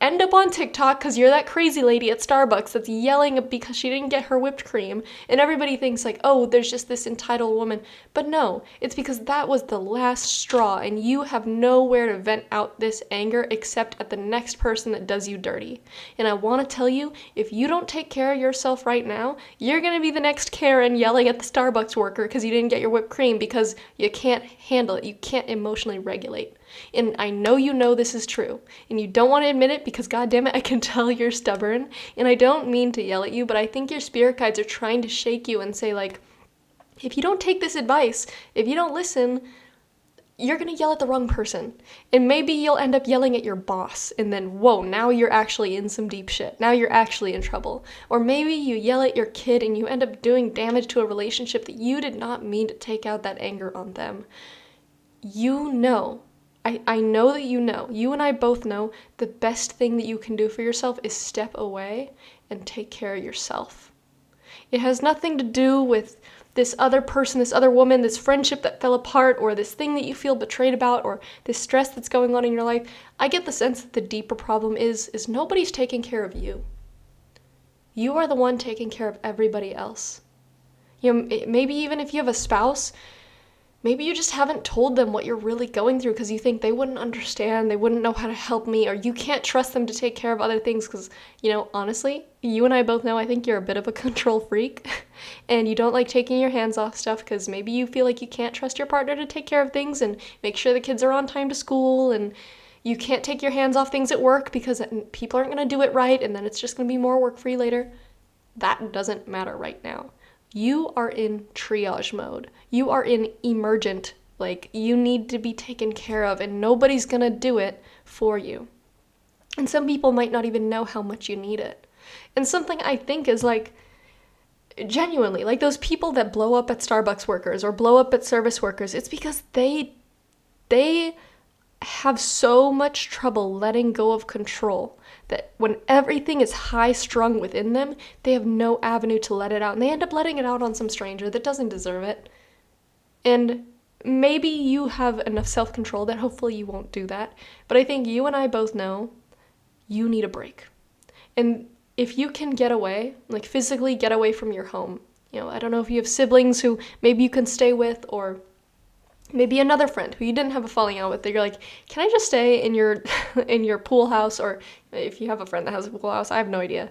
end up on TikTok because you're that crazy lady at Starbucks that's yelling because she didn't get her whipped cream. And everybody thinks like, oh, there's just this entitled woman. But no, it's because that was the last straw, and you have nowhere to vent out this anger except at the next person that does you dirty. And I want to tell you, if you don't take care of yourself right now, you're going to be the next Karen yelling at the Starbucks worker because you didn't get your whipped cream because you can't handle it. You can't emotionally regulate. And I know you know this is true, and you don't want to admit it because, goddammit, I can tell you're stubborn. And I don't mean to yell at you, but I think your spirit guides are trying to shake you and say, like, if you don't take this advice, if you don't listen, you're going to yell at the wrong person. And maybe you'll end up yelling at your boss, and then, whoa, now you're actually in some deep shit. Now you're actually in trouble. Or maybe you yell at your kid and you end up doing damage to a relationship that you did not mean to take out that anger on them. You know. I know that you and I both know the best thing that you can do for yourself is step away and take care of yourself. It has nothing to do with this other person, this other woman, this friendship that fell apart, or this thing that you feel betrayed about, or this stress that's going on in your life. I get the sense that the deeper problem is nobody's taking care of you. You are the one taking care of everybody else. Maybe even if you have a spouse, maybe you just haven't told them what you're really going through because you think they wouldn't understand, they wouldn't know how to help me, or you can't trust them to take care of other things because, honestly, you and I both know I think you're a bit of a control freak and you don't like taking your hands off stuff because maybe you feel like you can't trust your partner to take care of things and make sure the kids are on time to school, and you can't take your hands off things at work because people aren't going to do it right and then it's just going to be more work for you later. That doesn't matter right now. You are in triage mode. You are in emergent. Like, you need to be taken care of, and nobody's gonna do it for you. And some people might not even know how much you need it. And something I think is like, genuinely, like those people that blow up at Starbucks workers or blow up at service workers, it's because they have so much trouble letting go of control that when everything is high-strung within them, they have no avenue to let it out, and they end up letting it out on some stranger that doesn't deserve it. And maybe you have enough self-control that hopefully you won't do that, but I think you and I both know you need a break. And if you can get away, like physically get away from your home, I don't know if you have siblings who maybe you can stay with, or maybe another friend who you didn't have a falling out with, that you're like, can I just stay in your in your pool house? Or if you have a friend that has a pool house, I have no idea.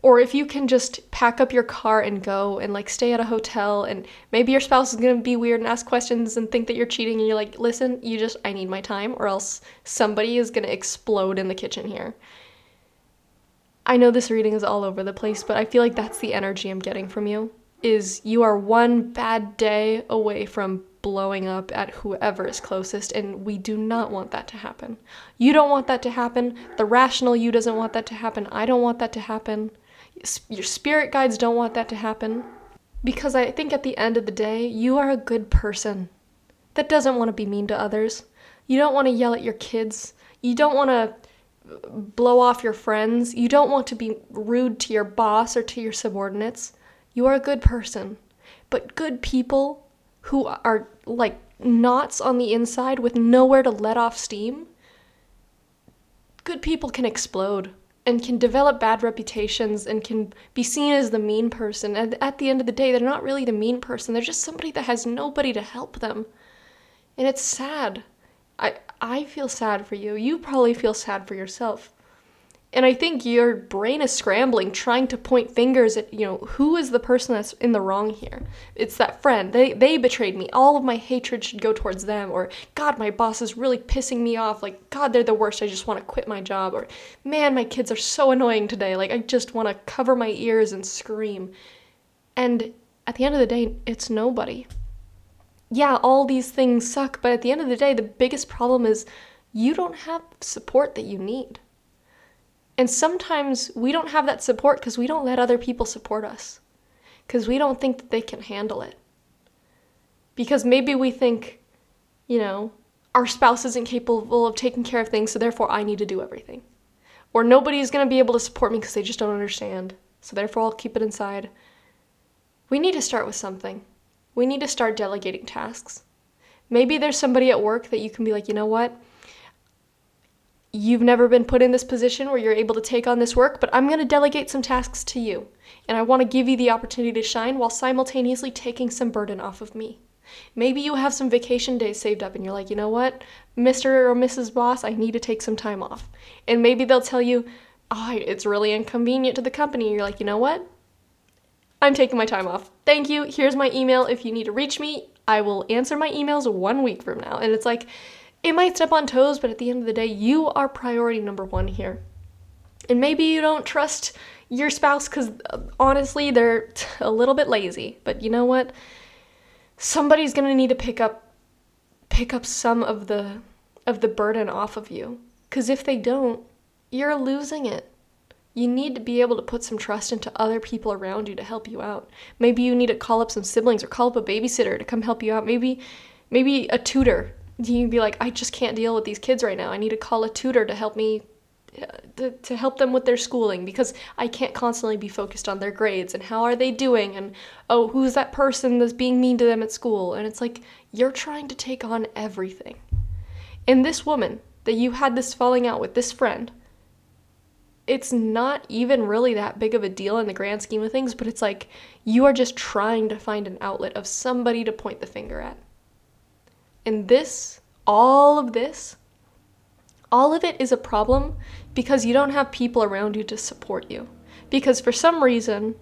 Or if you can just pack up your car and go and like stay at a hotel, and maybe your spouse is going to be weird and ask questions and think that you're cheating, and you're like, listen, I need my time, or else somebody is going to explode in the kitchen here. I know this reading is all over the place, but I feel like that's the energy I'm getting from you, is you are one bad day away from blowing up at whoever is closest, and we do not want that to happen. You don't want that to happen. The rational you doesn't want that to happen. I don't want that to happen. Your spirit guides don't want that to happen. Because I think at the end of the day, you are a good person that doesn't want to be mean to others. You don't want to yell at your kids. You don't want to blow off your friends. You don't want to be rude to your boss or to your subordinates. You are a good person. But good people who are like knots on the inside with nowhere to let off steam, good people can explode and can develop bad reputations and can be seen as the mean person. And at the end of the day, they're not really the mean person. They're just somebody that has nobody to help them. And it's sad. I feel sad for you. You probably feel sad for yourself. And I think your brain is scrambling, trying to point fingers at, who is the person that's in the wrong here? It's that friend. They betrayed me. All of my hatred should go towards them. Or, God, my boss is really pissing me off. Like, God, they're the worst. I just want to quit my job. Or, man, my kids are so annoying today. Like, I just want to cover my ears and scream. And at the end of the day, it's nobody. Yeah, all these things suck. But at the end of the day, the biggest problem is you don't have support that you need. And sometimes we don't have that support because we don't let other people support us. Because we don't think that they can handle it. Because maybe we think, our spouse isn't capable of taking care of things, so therefore I need to do everything. Or nobody's going to be able to support me because they just don't understand, so therefore I'll keep it inside. We need to start with something. We need to start delegating tasks. Maybe there's somebody at work that you can be like, you know what? You've never been put in this position where you're able to take on this work, but I'm going to delegate some tasks to you. And I want to give you the opportunity to shine while simultaneously taking some burden off of me. Maybe you have some vacation days saved up and you're like, you know what, Mr. or Mrs. Boss, I need to take some time off. And maybe they'll tell you, it's really inconvenient to the company. And you're like, you know what? I'm taking my time off. Thank you. Here's my email. If you need to reach me, I will answer my emails 1 week from now. And it's like, it might step on toes, but at the end of the day, you are priority number one here. And maybe you don't trust your spouse because honestly, they're a little bit lazy. But you know what? Somebody's going to need to pick up some of the burden off of you. Because if they don't, you're losing it. You need to be able to put some trust into other people around you to help you out. Maybe you need to call up some siblings or call up a babysitter to come help you out. Maybe a tutor. You'd be like, I just can't deal with these kids right now. I need to call a tutor to help me, to help them with their schooling because I can't constantly be focused on their grades and how are they doing and, who's that person that's being mean to them at school? And it's like, you're trying to take on everything. And this woman that you had this falling out with, this friend, it's not even really that big of a deal in the grand scheme of things, but it's like, you are just trying to find an outlet of somebody to point the finger at. And all of it is a problem because you don't have people around you to support you. Because for some reason,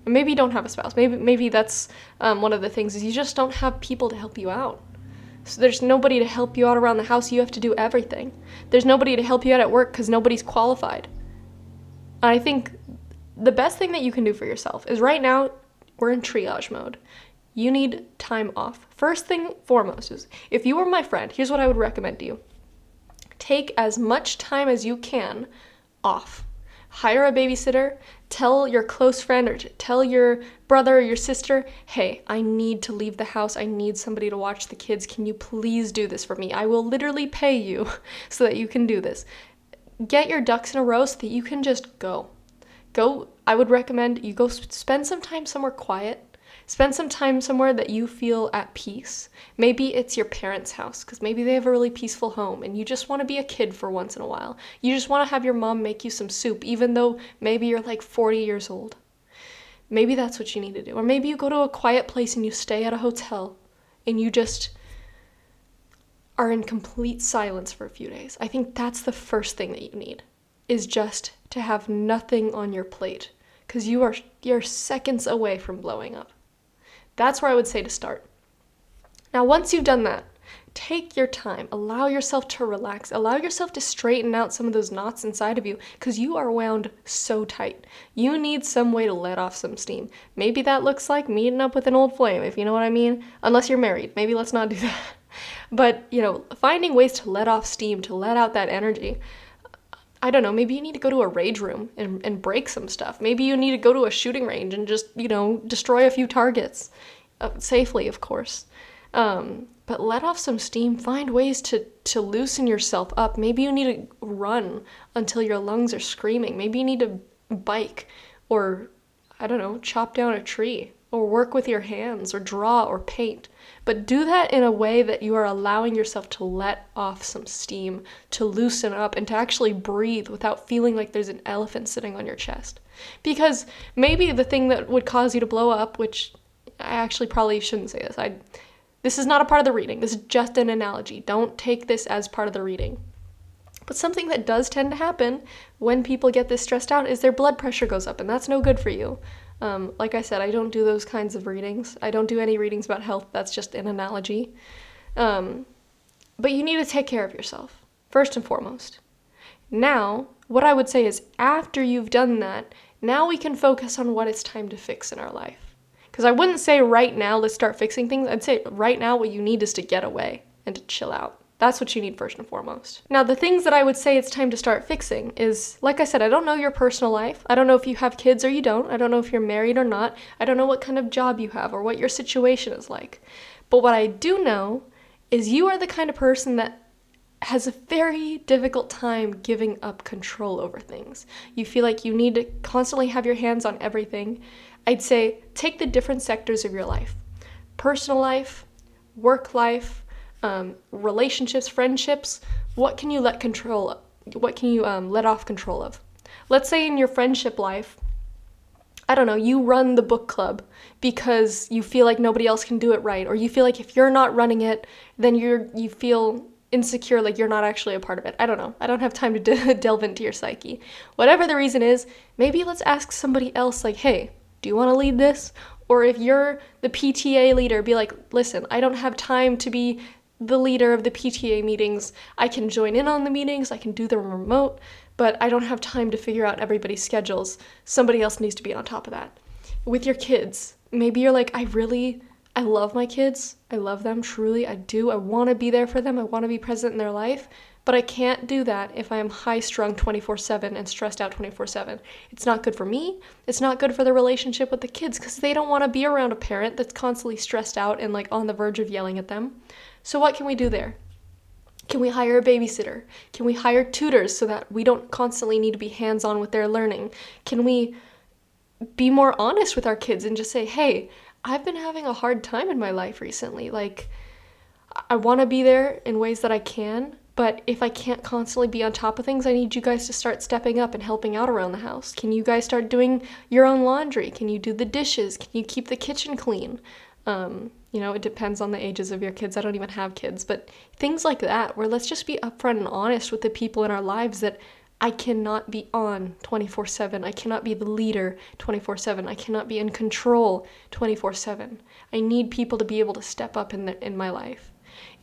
maybe you don't have a spouse, maybe that's one of the things is you just don't have people to help you out. So there's nobody to help you out around the house, you have to do everything. There's nobody to help you out at work because nobody's qualified. I think the best thing that you can do for yourself is right now, we're in triage mode. You need time off. First thing foremost is, if you were my friend, here's what I would recommend to you. Take as much time as you can off. Hire a babysitter, tell your close friend or tell your brother or your sister, hey, I need to leave the house. I need somebody to watch the kids. Can you please do this for me? I will literally pay you so that you can do this. Get your ducks in a row so that you can just go. I would recommend you go spend some time somewhere quiet. Spend some time somewhere that you feel at peace. Maybe it's your parents' house, because maybe they have a really peaceful home, and you just want to be a kid for once in a while. You just want to have your mom make you some soup, even though maybe you're like 40 years old. Maybe that's what you need to do. Or maybe you go to a quiet place and you stay at a hotel, and you just are in complete silence for a few days. I think that's the first thing that you need, is just to have nothing on your plate, because you're seconds away from blowing up. That's where I would say to start. Now, once you've done that, take your time. Allow yourself to relax. Allow yourself to straighten out some of those knots inside of you because you are wound so tight. You need some way to let off some steam. Maybe that looks like meeting up with an old flame, if you know what I mean. Unless you're married. Maybe let's not do that. But, finding ways to let off steam, to let out that energy. I don't know, maybe you need to go to a rage room and break some stuff. Maybe you need to go to a shooting range and just, destroy a few targets. Safely, of course. But let off some steam. Find ways to loosen yourself up. Maybe you need to run until your lungs are screaming. Maybe you need to bike or, chop down a tree or work with your hands or draw or paint. But do that in a way that you are allowing yourself to let off some steam, to loosen up, and to actually breathe without feeling like there's an elephant sitting on your chest. Because maybe the thing that would cause you to blow up, which I actually probably shouldn't say this, This is not a part of the reading. This is just an analogy. Don't take this as part of the reading. But something that does tend to happen when people get this stressed out is their blood pressure goes up, and that's no good for you. Like I said, I don't do those kinds of readings. I don't do any readings about health. That's just an analogy. But you need to take care of yourself, first and foremost. Now, what I would say is after you've done that, now we can focus on what it's time to fix in our life. Because I wouldn't say right now, let's start fixing things. I'd say right now what you need is to get away and to chill out. That's what you need first and foremost. Now, the things that I would say it's time to start fixing is, like I said, I don't know your personal life. I don't know if you have kids or you don't. I don't know if you're married or not. I don't know what kind of job you have or what your situation is like. But what I do know is you are the kind of person that has a very difficult time giving up control over things. You feel like you need to constantly have your hands on everything. I'd say take the different sectors of your life. Personal life, work life, relationships, friendships. What can you let control of? What can you let off control of? Let's say in your friendship life, I don't know, you run the book club because you feel like nobody else can do it right, or you feel like if you're not running it, then you feel insecure, like you're not actually a part of it. I don't know. I don't have time to delve into your psyche. Whatever the reason is, maybe let's ask somebody else, like, hey, do you want to lead this? Or if you're the PTA leader, be like, listen, I don't have time to be the leader of the PTA meetings. I can join in on the meetings, I can do them remote, but I don't have time to figure out everybody's schedules. Somebody else needs to be on top of that. With your kids, maybe you're like, I love my kids. I love them, truly, I do. I want to be there for them. I want to be present in their life, but I can't do that if I am high-strung 24/7 and stressed out 24/7. It's not good for me. It's not good for the relationship with the kids because they don't want to be around a parent that's constantly stressed out and like on the verge of yelling at them. So what can we do there? Can we hire a babysitter? Can we hire tutors so that we don't constantly need to be hands-on with their learning? Can we be more honest with our kids and just say, hey, I've been having a hard time in my life recently. Like, I want to be there in ways that I can, but if I can't constantly be on top of things, I need you guys to start stepping up and helping out around the house. Can you guys start doing your own laundry? Can you do the dishes? Can you keep the kitchen clean? It depends on the ages of your kids. I don't even have kids, but things like that, where let's just be upfront and honest with the people in our lives that I cannot be on 24/7. I cannot be the leader 24/7. I cannot be in control 24/7. I need people to be able to step up in my life.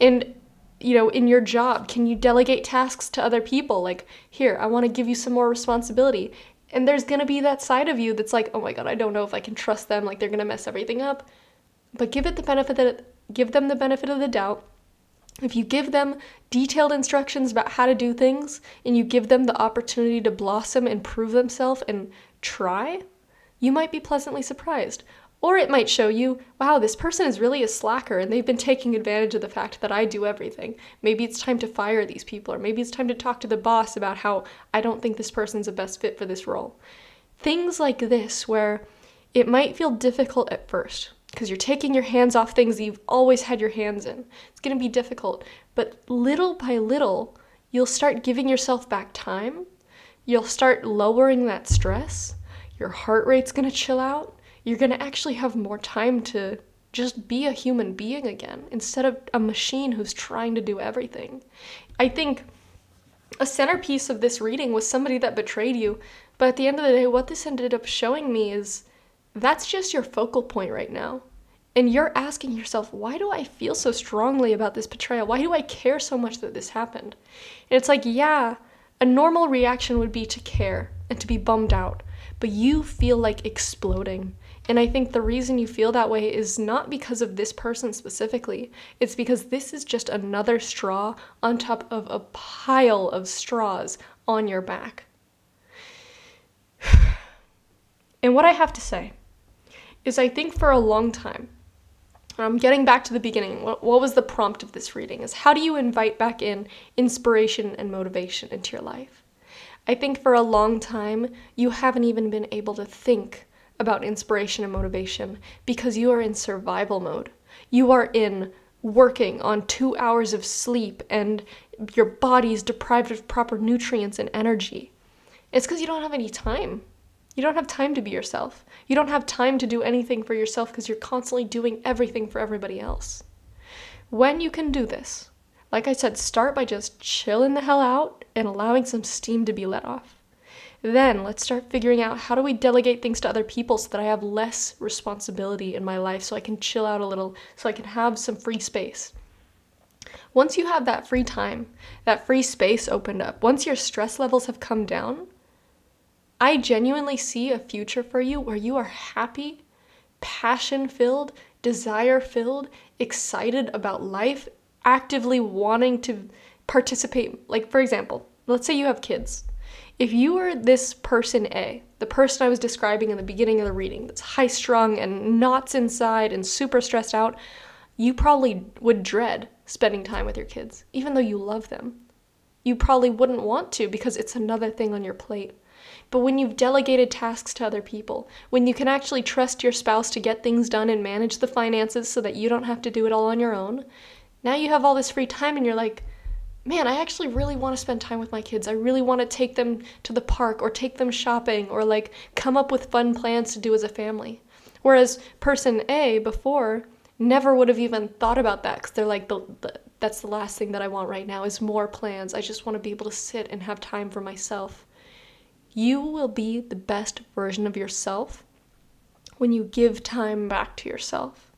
And, in your job, can you delegate tasks to other people? Like, here, I want to give you some more responsibility. And there's going to be that side of you that's like, oh my God, I don't know if I can trust them. Like, they're going to mess everything up. But give them the benefit of the doubt. If you give them detailed instructions about how to do things and you give them the opportunity to blossom and prove themselves and try, you might be pleasantly surprised. Or it might show you, wow, this person is really a slacker and they've been taking advantage of the fact that I do everything. Maybe it's time to fire these people, or maybe it's time to talk to the boss about how I don't think this person's the best fit for this role. Things like this where it might feel difficult at first, because you're taking your hands off things that you've always had your hands in. It's going to be difficult, but little by little, you'll start giving yourself back time. You'll start lowering that stress. Your heart rate's going to chill out. You're going to actually have more time to just be a human being again, instead of a machine who's trying to do everything. I think a centerpiece of this reading was somebody that betrayed you, but at the end of the day, what this ended up showing me is that's just your focal point right now. And you're asking yourself, why do I feel so strongly about this betrayal? Why do I care so much that this happened? And it's like, yeah, a normal reaction would be to care and to be bummed out, but you feel like exploding. And I think the reason you feel that way is not because of this person specifically. It's because this is just another straw on top of a pile of straws on your back. And what I have to say is I think for a long time, and I'm getting back to the beginning, what was the prompt of this reading, is how do you invite back in inspiration and motivation into your life? I think for a long time, you haven't even been able to think about inspiration and motivation because you are in survival mode. You are in working on 2 hours of sleep and your body's deprived of proper nutrients and energy. It's because you don't have any time. You don't have time to be yourself. You don't have time to do anything for yourself because you're constantly doing everything for everybody else. When you can do this, like I said, start by just chilling the hell out and allowing some steam to be let off. Then let's start figuring out, how do we delegate things to other people so that I have less responsibility in my life, so I can chill out a little, so I can have some free space. Once you have that free time, that free space opened up, once your stress levels have come down, I genuinely see a future for you where you are happy, passion-filled, desire-filled, excited about life, actively wanting to participate. Like, for example, let's say you have kids. If you were this person A, the person I was describing in the beginning of the reading, that's high-strung and knots inside and super stressed out, you probably would dread spending time with your kids, even though you love them. You probably wouldn't want to because it's another thing on your plate. But when you've delegated tasks to other people, when you can actually trust your spouse to get things done and manage the finances so that you don't have to do it all on your own, now you have all this free time and you're like, man, I actually really want to spend time with my kids. I really want to take them to the park or take them shopping or like come up with fun plans to do as a family. Whereas person A before never would have even thought about that because they're like, that's the last thing that I want right now is more plans. I just want to be able to sit and have time for myself. You will be the best version of yourself when you give time back to yourself.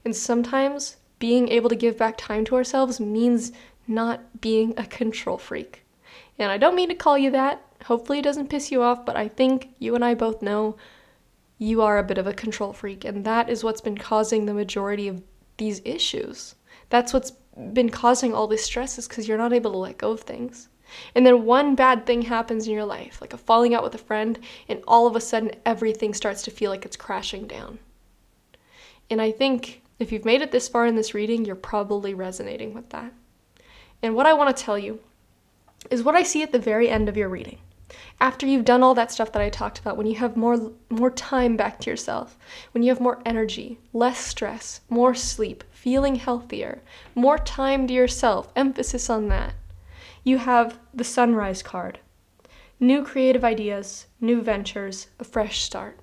And sometimes being able to give back time to ourselves means not being a control freak. And I don't mean to call you that. Hopefully it doesn't piss you off, but I think you and I both know you are a bit of a control freak, and that is what's been causing the majority of these issues. That's what's been causing all this stress, is because you're not able to let go of things. And then one bad thing happens in your life, like a falling out with a friend, and all of a sudden everything starts to feel like it's crashing down. And I think if you've made it this far in this reading, you're probably resonating with that. And what I want to tell you is what I see at the very end of your reading. After you've done all that stuff that I talked about, when you have more time back to yourself, when you have more energy, less stress, more sleep, feeling healthier, more time to yourself, emphasis on that, you have the Sunrise card. New creative ideas, new ventures, a fresh start.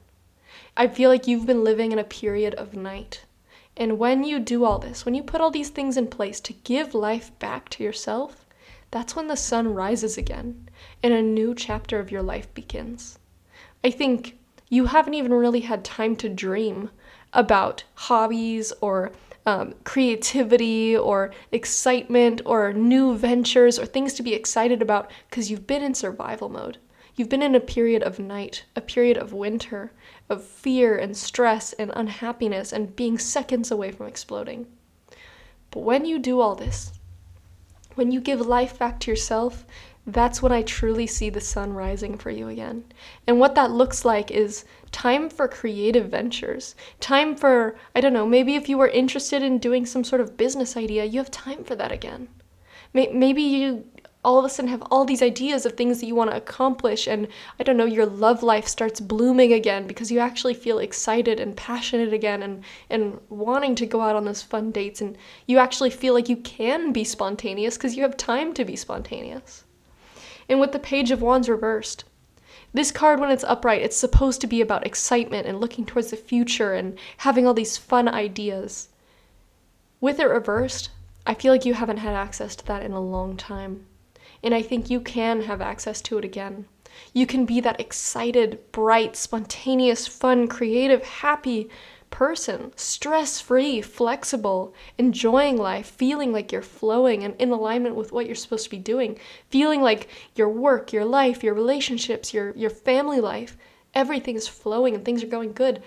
I feel like you've been living in a period of night. And when you do all this, when you put all these things in place to give life back to yourself, that's when the sun rises again and a new chapter of your life begins. I think you haven't even really had time to dream about hobbies or creativity or excitement or new ventures or things to be excited about because you've been in survival mode. You've been in a period of night, a period of winter, of fear and stress and unhappiness and being seconds away from exploding. But when you do all this, when you give life back to yourself, that's when I truly see the sun rising for you again. And what that looks like is time for creative ventures. Time for, I don't know, maybe if you were interested in doing some sort of business idea, you have time for that again. Maybe you all of a sudden have all these ideas of things that you want to accomplish, and I don't know, your love life starts blooming again because you actually feel excited and passionate again and wanting to go out on those fun dates, and you actually feel like you can be spontaneous because you have time to be spontaneous. And with the Page of Wands reversed, this card, when it's upright, it's supposed to be about excitement and looking towards the future and having all these fun ideas. With it reversed, I feel like you haven't had access to that in a long time. And I think you can have access to it again. You can be that excited, bright, spontaneous, fun, creative, happy person, stress-free, flexible, enjoying life, feeling like you're flowing and in alignment with what you're supposed to be doing, feeling like your work, your life, your relationships, your family life, everything is flowing and things are going good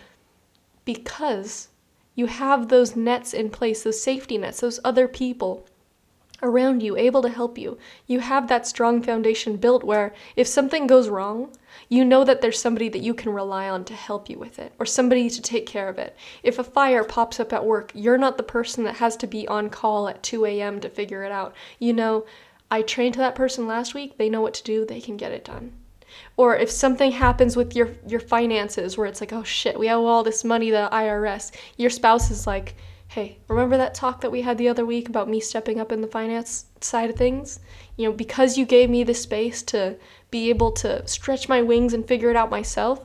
because you have those nets in place, those safety nets, those other people around you, able to help you. You have that strong foundation built where if something goes wrong, you know that there's somebody that you can rely on to help you with it, or somebody to take care of it. If a fire pops up at work, you're not the person that has to be on call at 2 a.m. to figure it out. You know, I trained that person last week, they know what to do, they can get it done. Or if something happens with your finances where it's like, oh shit, we owe all this money to the IRS, your spouse is like, hey, remember that talk that we had the other week about me stepping up in the finance side of things? You know, because you gave me the space to be able to stretch my wings and figure it out myself,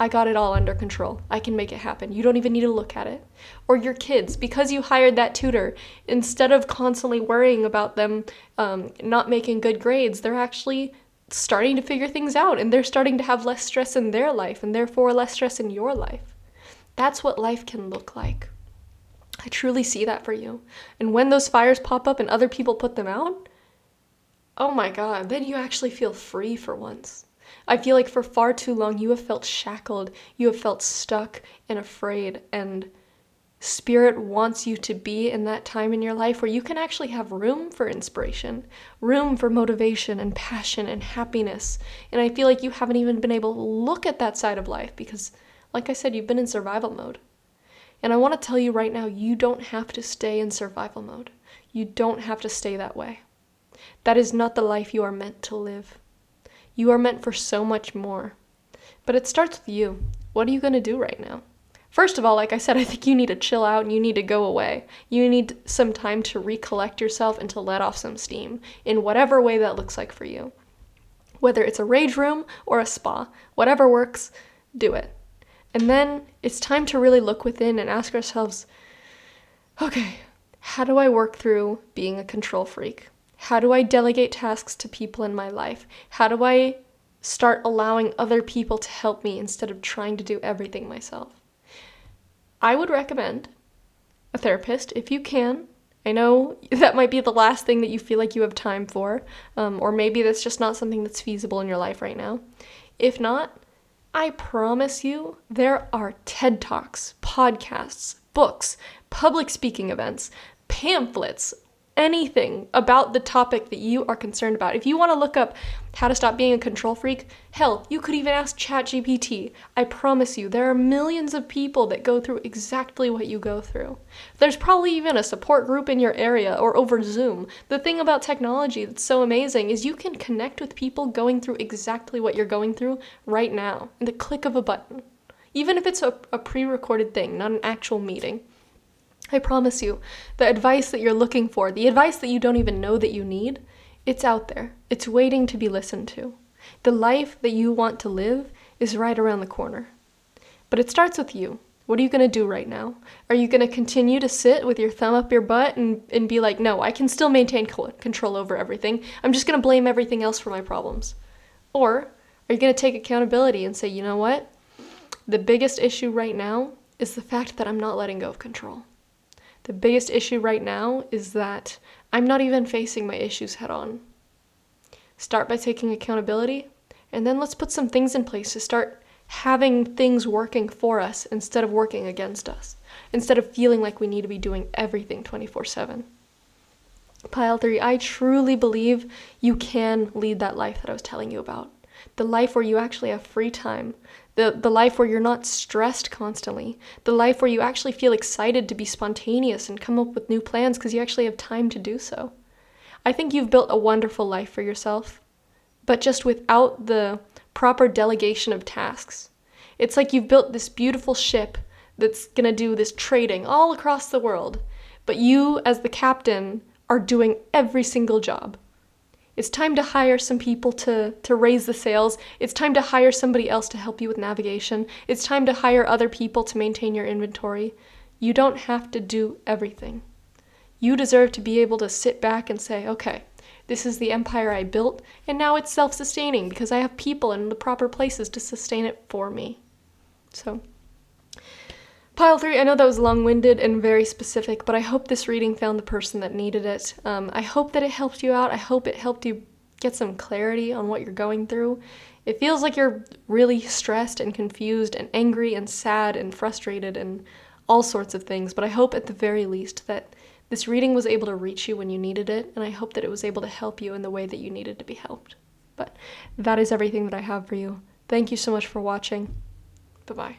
I got it all under control. I can make it happen. You don't even need to look at it. Or your kids, because you hired that tutor, instead of constantly worrying about them not making good grades, they're actually starting to figure things out, and they're starting to have less stress in their life, and therefore less stress in your life. That's what life can look like. I truly see that for you. And when those fires pop up and other people put them out, oh my God, then you actually feel free for once. I feel like for far too long you have felt shackled, you have felt stuck and afraid, and Spirit wants you to be in that time in your life where you can actually have room for inspiration, room for motivation and passion and happiness. And I feel like you haven't even been able to look at that side of life because, like I said, you've been in survival mode. And I want to tell you right now, you don't have to stay in survival mode. You don't have to stay that way. That is not the life you are meant to live. You are meant for so much more. But it starts with you. What are you going to do right now? First of all, like I said, I think you need to chill out and you need to go away. You need some time to recollect yourself and to let off some steam in whatever way that looks like for you. Whether it's a rage room or a spa, whatever works, do it. And then it's time to really look within and ask ourselves, okay, how do I work through being a control freak? How do I delegate tasks to people in my life? How do I start allowing other people to help me instead of trying to do everything myself? I would recommend a therapist if you can. I know that might be the last thing that you feel like you have time for, or maybe that's just not something that's feasible in your life right now. If not, I promise you there are TED Talks, podcasts, books, public speaking events, pamphlets, anything about the topic that you are concerned about. If you want to look up how to stop being a control freak, hell, you could even ask ChatGPT. I promise you, there are millions of people that go through exactly what you go through. There's probably even a support group in your area or over Zoom. The thing about technology that's so amazing is you can connect with people going through exactly what you're going through right now, in the click of a button. Even if it's a pre-recorded thing, not an actual meeting. I promise you, the advice that you're looking for, the advice that you don't even know that you need, it's out there. It's waiting to be listened to. The life that you want to live is right around the corner. But it starts with you. What are you going to do right now? Are you going to continue to sit with your thumb up your butt and be like, no, I can still maintain control over everything. I'm just going to blame everything else for my problems. Or are you going to take accountability and say, you know what? The biggest issue right now is the fact that I'm not letting go of control. The biggest issue right now is that I'm not even facing my issues head on. Start by taking accountability, and then let's put some things in place to start having things working for us instead of working against us, instead of feeling like we need to be doing everything 24/7. Pile 3, I truly believe you can lead that life that I was telling you about. The life where you actually have free time, the life where you're not stressed constantly, the life where you actually feel excited to be spontaneous and come up with new plans because you actually have time to do so. I think you've built a wonderful life for yourself, but just without the proper delegation of tasks. It's like you've built this beautiful ship that's gonna do this trading all across the world, but you, as the captain, are doing every single job. It's time to hire some people to raise the sails. It's time to hire somebody else to help you with navigation. It's time to hire other people to maintain your inventory. You don't have to do everything. You deserve to be able to sit back and say, okay, this is the empire I built, and now it's self-sustaining because I have people in the proper places to sustain it for me. So, Pile 3, I know that was long-winded and very specific, but I hope this reading found the person that needed it. I hope that it helped you out. I hope it helped you get some clarity on what you're going through. It feels like you're really stressed and confused and angry and sad and frustrated and all sorts of things, but I hope at the very least that this reading was able to reach you when you needed it, and I hope that it was able to help you in the way that you needed to be helped. But that is everything that I have for you. Thank you so much for watching. Bye-bye.